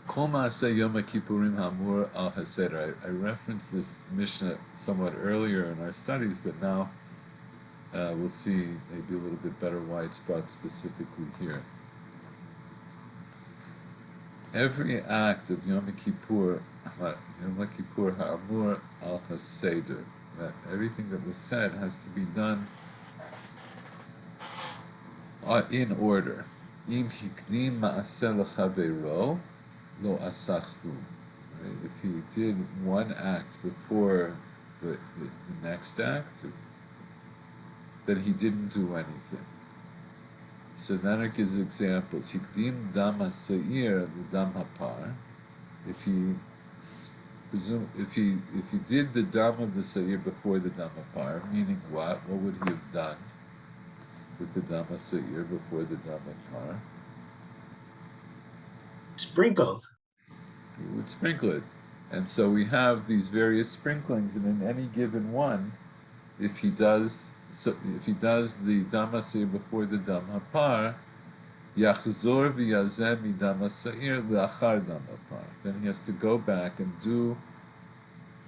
Kol ma'aseh Yoma Kippurim hamur al haseder. I referenced this Mishnah somewhat earlier in our studies, but now we'll see maybe a little bit better why it's brought specifically here. Every act of Yom Kippur ha'amur al haseder, that everything that was said has to be done in order. Im hikdim ma'aseh l'chaveiro lo asachlu. If he did one act before the next act, then he didn't do anything. So then it gives examples. Hikdim dam ha'seir l'dam ha'par. If he did the dam of the seir before the dam ha'par, meaning what? What would he have done with the dam ha'seir before the dam ha'par? Sprinkled. He would sprinkle it. And so we have these various sprinklings, and in any given one, if he does the dam ha'seir before the dam ha'par, yachzor v'yazeh midam ha'seir le'achar dam ha'par. Then he has to go back and do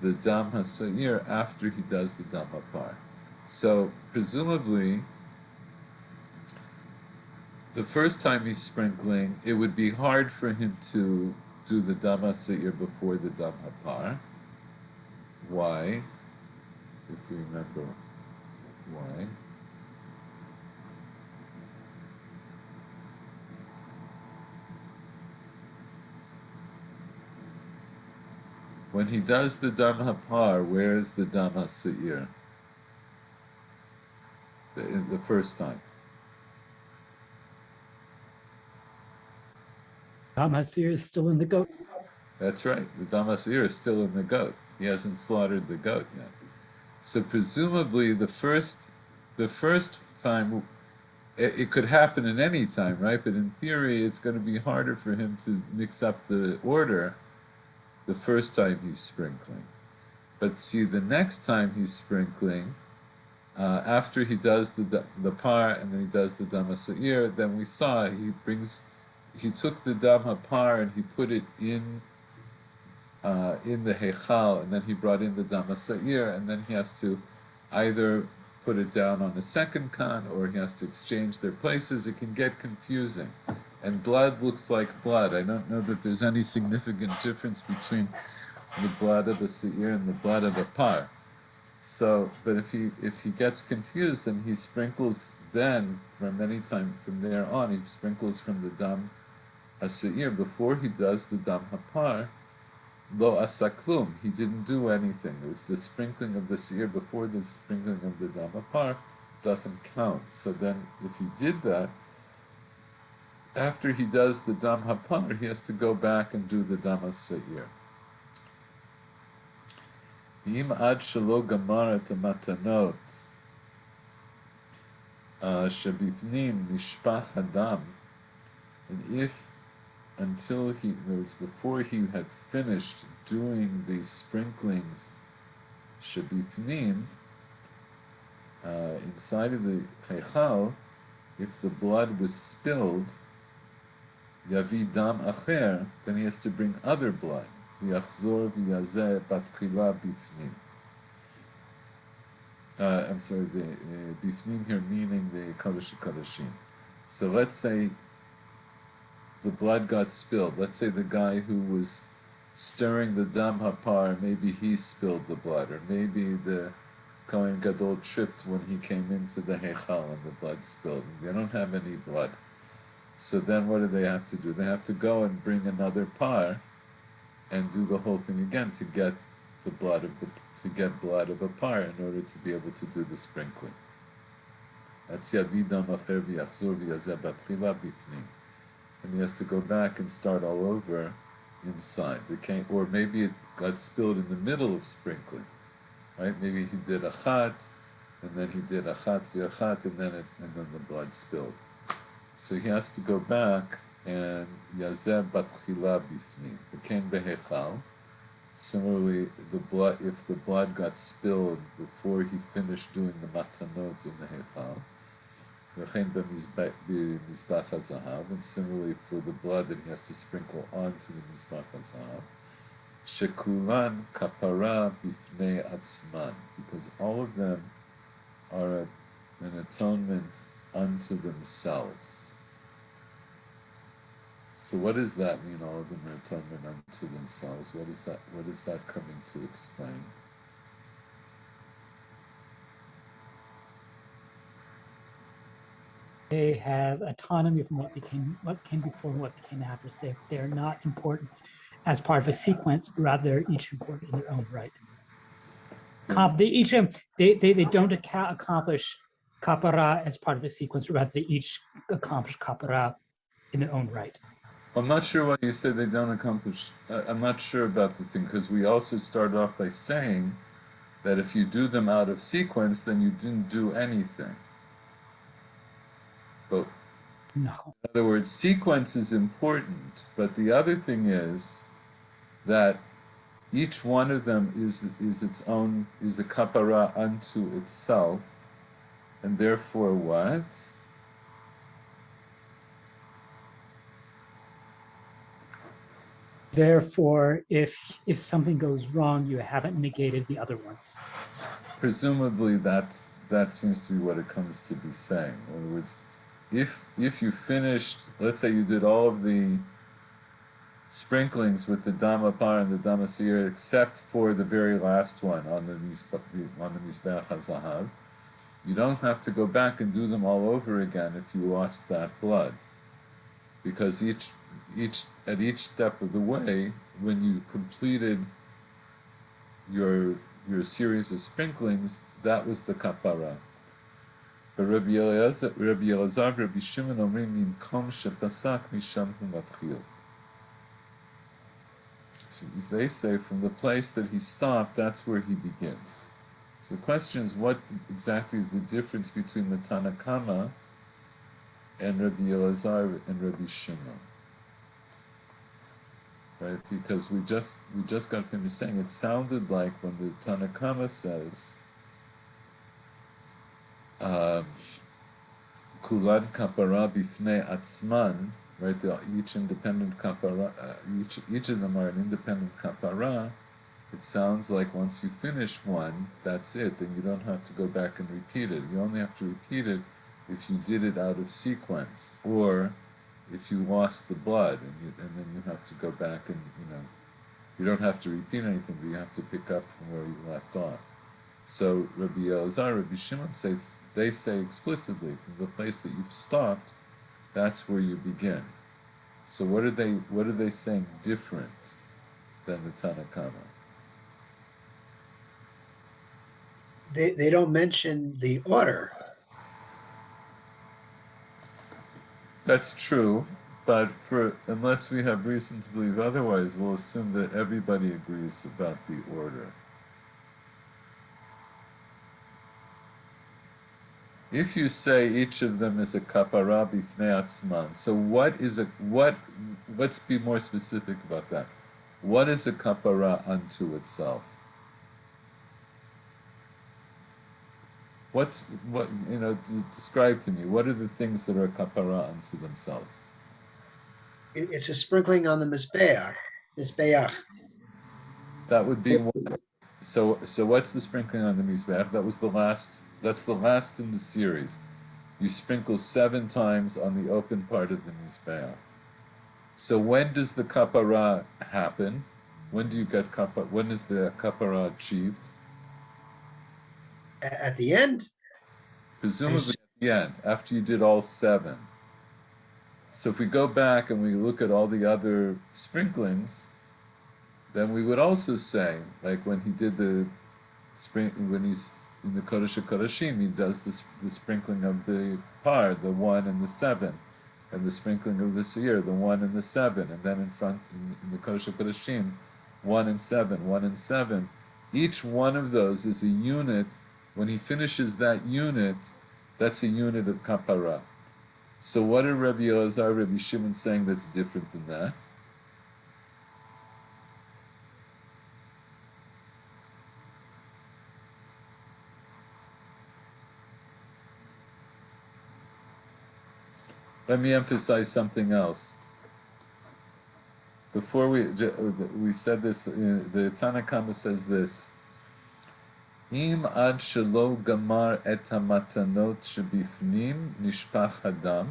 the dam ha'seir after he does the dam ha'par. So presumably, the first time he's sprinkling, it would be hard for him to do the dam ha'seir before the dam ha'par. Why? If we remember why. When he does the dam ha'par, where is the dam ha'seir? The first time. Dam ha'seir is still in the goat. That's right. The dam ha'seir is still in the goat. He hasn't slaughtered the goat yet. So presumably the first time, it could happen at any time, right? But in theory, it's going to be harder for him to mix up the order the first time he's sprinkling. But see, the next time he's sprinkling, after he does the par and then he does the dam ha'sa'ir, then we saw he took the dam ha'par and he put it in the heichal, and then he brought in the dam ha'sa'ir, and then he has to either put it down on the second kan or he has to exchange their places. It can get confusing. And blood looks like blood. I don't know that there's any significant difference between the blood of the seir and the blood of the par. So, but if he gets confused, then he sprinkles then from any time from there on, he sprinkles from the dam haseir before he does the dam hapar. Lo asaklum, he didn't do anything. It was the sprinkling of the seir before the sprinkling of the dam hapar doesn't count. So then, if he did that, after he does the dam hapar, he has to go back and do the dam haseir. Im ad shelo gamar et matanot shebifnim nishpach hadam, and if until he, in other words, before he had finished doing the sprinklings shebifnim inside of the heichal, if the blood was spilled, yavi dam acher, then he has to bring other blood. V'yachzor v'yazeh batchila bifnim. I'm sorry, the bifnim here meaning the Kodesh HaKodeshim. So let's say the blood got spilled. Let's say the guy who was stirring the dam hapar, maybe he spilled the blood, or maybe the Kohen Gadol tripped when he came into the heichal and the blood spilled. They don't have any blood. So then what do they have to do? They have to go and bring another par and do the whole thing again to get the blood of a par in order to be able to do the sprinkling. That's yavidam acher v'yachzor v'yazeh batchila bifnim. And he has to go back and start all over inside. Or maybe it got spilled in the middle of sprinkling, right? Maybe he did achat, and then he did achat v'achat, and then the blood spilled. So he has to go back and yazeh batchila bifnim. V'kein behechal. Similarly, if the blood got spilled before he finished doing the matanot in the heichal, v'chein b'mizbach hazahav, and similarly for the blood that he has to sprinkle onto the mizbach hazahav, shekulan kapara bifnei atzman, because all of them are an atonement unto themselves. So what does that mean, all of them are atonement unto themselves? What is that coming to explain? They have autonomy from what came before and what became after. So they're not important as part of a sequence, but rather they're each important in their own right. They don't accomplish kapara as part of a sequence, rather they each accomplish kapara in their own right. I'm not sure why you said they don't accomplish. I'm not sure about the thing, because we also started off by saying that if you do them out of sequence, then you didn't do anything. But no. In other words, sequence is important, but the other thing is that each one of them is its own, is a kapara unto itself, and therefore what? Therefore, if something goes wrong, you haven't negated the other ones. Presumably that seems to be what it comes to be saying. In other words, if you finished, let's say you did all of the sprinklings with the dam hapar and the dam haseir, except for the very last one on the mizbech hazahav, you don't have to go back and do them all over again if you lost that blood, because at each step of the way, when you completed your series of sprinklings, that was the kapara. But Rabbi Elazar, Rabbi Shimon omrim mimkom shepasak misham hu matchil. They say from the place that he stopped, that's where he begins. So the question is, what exactly is the difference between the Tanakama and Rabbi Elazar and Rabbi Shimon? right? Because we just got finished saying it sounded like when the Tanakama says Kulan kapara bifnei atzman, right? Each independent kapara, each of them are an independent kapara. It sounds like once you finish one, that's it. Then you don't have to go back and repeat it. You only have to repeat it if you did it out of sequence, or if you lost the blood, and then you have to go back and you don't have to repeat anything, but you have to pick up from where you left off. So Rabbi Elazar, Rabbi Shimon they say explicitly from the place that you've stopped, that's where you begin. So what are they saying different than the Tanakama? They don't mention the order. That's true, but unless we have reason to believe otherwise, we'll assume that everybody agrees about the order. If you say each of them is a kapara bifnei atzman, so let's be more specific about that. What is a kapara unto itself? Describe to me, what are the things that are kapara unto themselves? It's a sprinkling on the mizbeach. That would be one. So what's the sprinkling on the mizbeach? That's the last in the series. You sprinkle 7 times on the open part of the mizbeach. So when does the kapara happen? When do you get kapara? When is the kapara achieved? At the end? Presumably at the end, after you did all 7. So if we go back and we look at all the other sprinklings, then we would also say, like when he did when he's in the Kodesh HaKodeshim, he does the sprinkling of the par, the 1 and the 7, and the sprinkling of the seir, the 1 and the 7, and then in the Kodesh HaKodeshim, 1 and 7, 1 and 7. Each one of those is a unit. When he finishes that unit, that's a unit of kapara. So what are Rabbi Elazar, Rabbi Shimon saying that's different than that? Let me emphasize something else. Before we said this, the Tanakama says this: Im ad shelo gamar et hamatanot shebifnim nishpach hadam.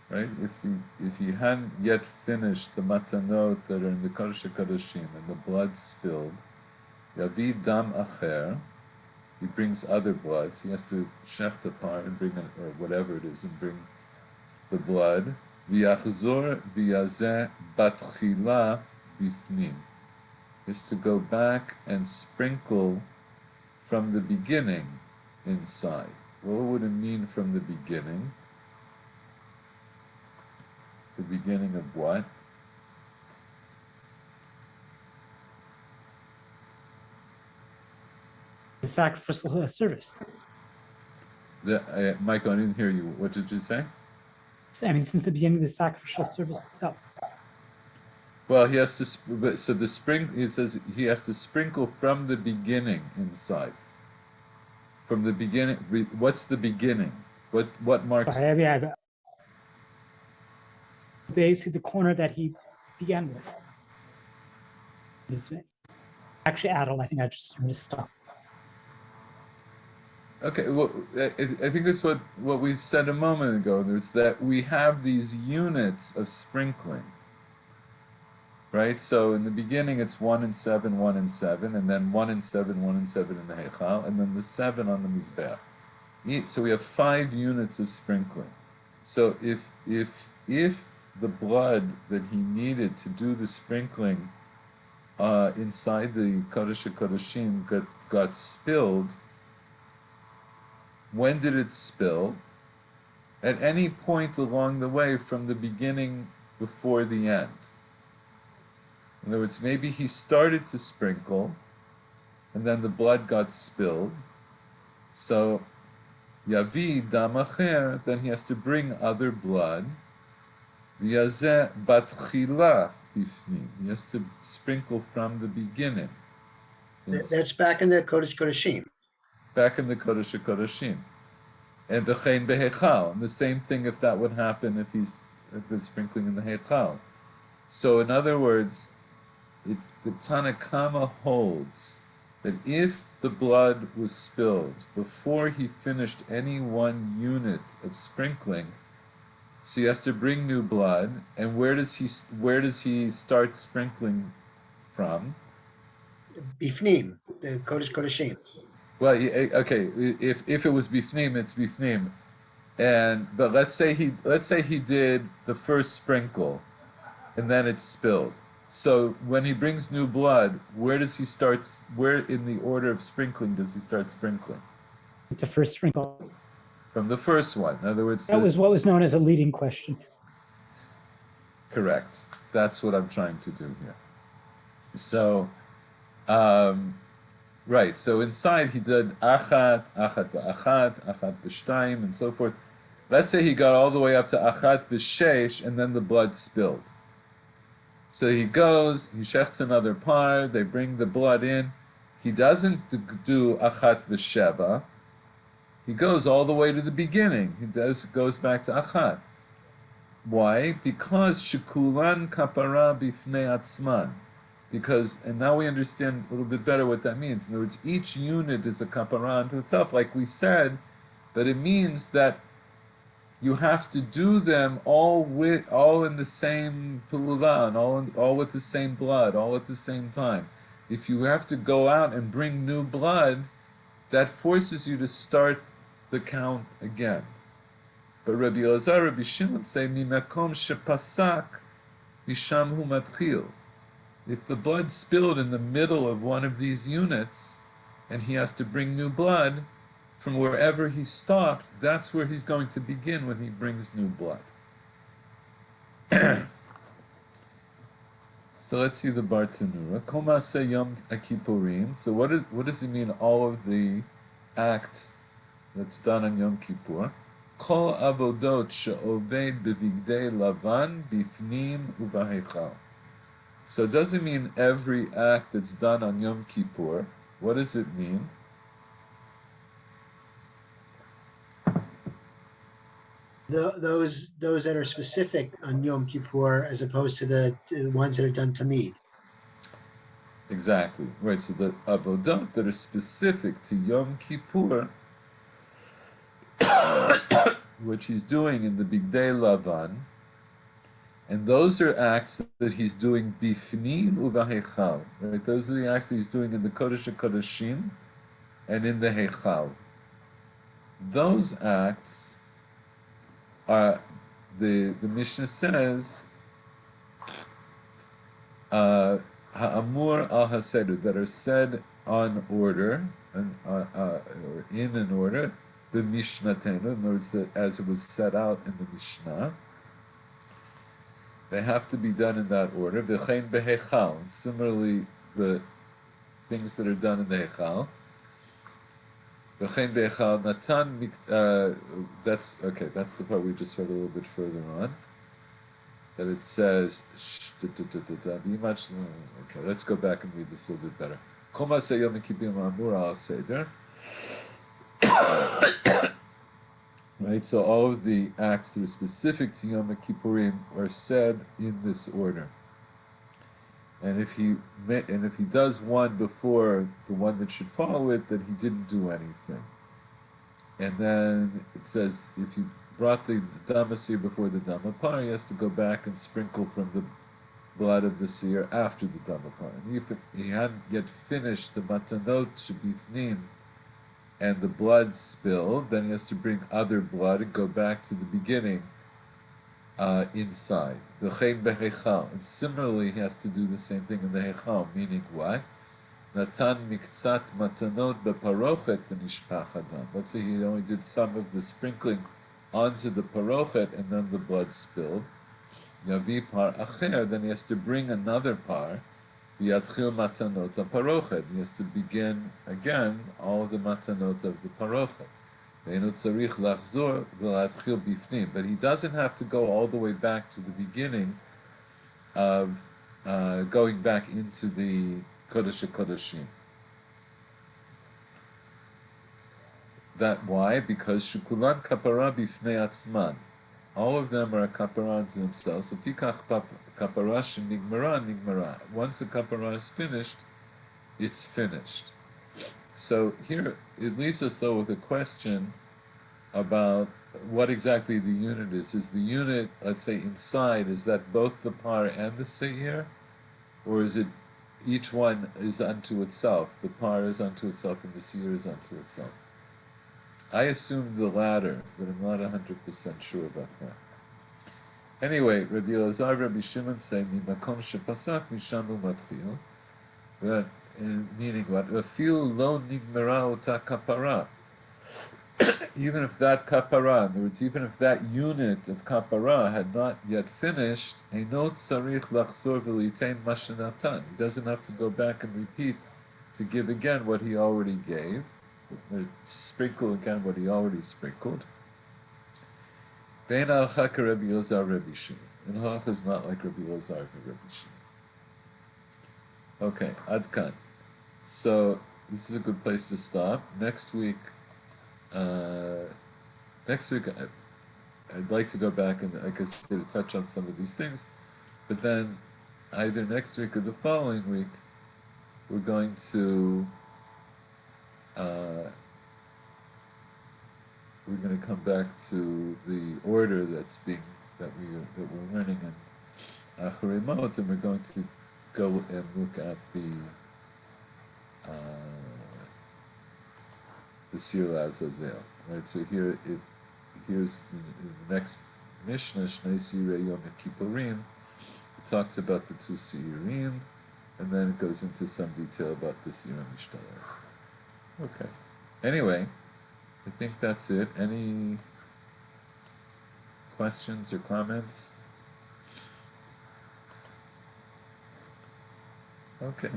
Right? If he hadn't yet finished the matanot that are in the Kodesh HaKodeshim and the blood spilled, yavi dam acher, he brings other bloods. He has to shecht apart and bring or whatever it is, and bring the blood. V'yachzor v'yazeh batchila bifnim, is to go back and sprinkle from the beginning inside. What would it mean from the beginning? The beginning of what? The sacrificial service. Michael, I didn't hear you. What did you say? I mean, since the beginning of the sacrificial service itself. Well, he has to. So the spring. He says he has to sprinkle from the beginning inside. From the beginning. What's the beginning? What marks? Basically, the corner that he began with. Actually, Adel, I think I just stopped. Okay, well, I think it's what we said a moment ago. It's that we have these units of sprinkling, right? So in the beginning, it's 1 and 7, 1 and 7, and then 1 and 7, 1 and 7 in the Heichal, and then the 7 on the Mizbeach. So we have 5 units of sprinkling. So if the blood that he needed to do the sprinkling inside the Kodesh HaKodeshim got spilled, when did it spill? At any point along the way from the beginning before the end. In other words, maybe he started to sprinkle and then the blood got spilled. So, Yavi damacher, then he has to bring other blood. V'yazeh batchila bifnim. He has to sprinkle from the beginning. That's back in the Kodesh Kodeshim. Back in the Kodesh HaKodeshim. And v'chein behechal. And the same thing if that would happen if it's sprinkling in the hechal. So in other words, the Tanakama holds that if the blood was spilled before he finished any one unit of sprinkling, so he has to bring new blood, and where does he start sprinkling from? Bifnim, the Kodesh Kodeshim. Well, okay, if it was bifnim, it's bifnim, but let's say he did the first sprinkle, and then it's spilled. So when he brings new blood, where does he start? Where in the order of sprinkling does he start sprinkling? The first sprinkle. From the first one. In other words, That was what was known as a leading question. Correct. That's what I'm trying to do here. So, right. So inside he did achat, achat v'achat, achat v'shtayim, and so forth. Let's say he got all the way up to achat v'shesh, and then the blood spilled. So he goes, he shechts another par, they bring the blood in. He doesn't do achat v'sheva. He goes all the way to the beginning. He goes back to achat. Why? Because shekulan kapara bifnei atzman. Because, and now we understand a little bit better what that means. In other words, each unit is a kapara unto itself, like we said, but it means that you have to do them all in the same pula, and all with the same blood, all at the same time. If you have to go out and bring new blood, that forces you to start the count again. But Rabbi Elazar, Rabbi Shimon say, "Mimakom shepasak, misham hu matchil." If the blood spilled in the middle of one of these units, and he has to bring new blood, from wherever he stopped, that's where he's going to begin when he brings new blood. So let's see the Bartanura. Kol Maaseh Yom Kippurim. So what does it mean, all of the act that's done on Yom Kippur? Kol avodot she'oved bevigdei lavan bifnim uvahechal. So it doesn't mean every act that's done on Yom Kippur. What does it mean? Those that are specific on Yom Kippur, as opposed to the ones that are done Tamid. Exactly. Right, so the avodot that are specific to Yom Kippur, which he's doing in the Bigdei Lavan, and those are acts that he's doing bifnim uvahechal. Right, those are the acts that he's doing in the Kodesh HaKodeshim and in the Hechal. Those acts are, the Mishnah says, ha'amur al haseder, that are said on order, or in an order, b'mishnatenu, in other words, as it was set out in the Mishnah. They have to be done in that order. V'chein behechal, and similarly, the things that are done in the Hechal. V'chein behechal natan, that's okay. That's the part we just read a little bit further on. That it says, okay, let's go back and read this a little bit better. Kol Maaseh Yom Kippurim amur al seder. Right, so all of the acts that are specific to Yom Kippurim are said in this order. And if he does one before the one that should follow it, then he didn't do anything. And then it says if he brought the Dama Seer before the Dama Par, he has to go back and sprinkle from the blood of the seer after the Dama Par. And if he hadn't yet finished the Matanot Shebifnim, and the blood spilled, then he has to bring other blood and go back to the beginning inside. And similarly, he has to do the same thing in the Hechal, meaning what? Natan miktzat matanot beparochet v'nishpach adam. Let's say he only did some of the sprinkling onto the parochet and then the blood spilled. Yavi par acher, then he has to bring another par. V'yatchil matanot parochet. He has to begin again all of the matanot of the parochet. Ve'enu tzarich lachzor bifnim. But he doesn't have to go all the way back to the beginning of going back into the Kodesh HaKodeshim. That why? Because Shukulan Kapara Bifnei Atzman. All of them are kaparans themselves. So Fikach Kapara Nigmara Nigmara. Once a kapara is finished, it's finished. So here it leaves us though with a question about what exactly the unit is. Is the unit, let's say inside, is that both the par and the seir? Or is it each one is unto itself? The par is unto itself and the seir is unto itself. I assume the latter, but I'm not 100% sure about that. Anyway, Rabbi Elazar, Rabbi Shimon say, "Mimakom shepasak misham umatchil." That meaning what? Afil lo nigmara ota kapara. Even if that kapara, in other words, even if that unit of kapara had not yet finished, einot sarich lachzor v'litein mashenatan. He doesn't have to go back and repeat to give again what he already gave, or to sprinkle again what he already sprinkled. Bein halacha Rabbi Elazar, Rabbi Shimon. And halacha is not like Rabbi Elazar and Rabbi Shimon. Okay, adkan. So this is a good place to stop. Next week, I'd like to go back and, like I said, touch on some of these things, but then either next week or the following week, we're going to come back to the order that we're learning in Acharei Mot, and we're going to go and look at the Sir Azazel. Right. So here's in the next Mishnah, Shnei Sirei Yom Kippurim. It talks about the two Seirim, and then it goes into some detail about the Sir Mishtaler. Okay. Anyway, I think that's it. Any questions or comments? Okay.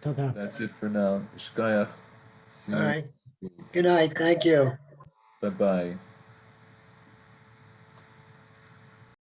That's it for now. Shkayach. See All you. right. Good night. Thank you. Bye-bye.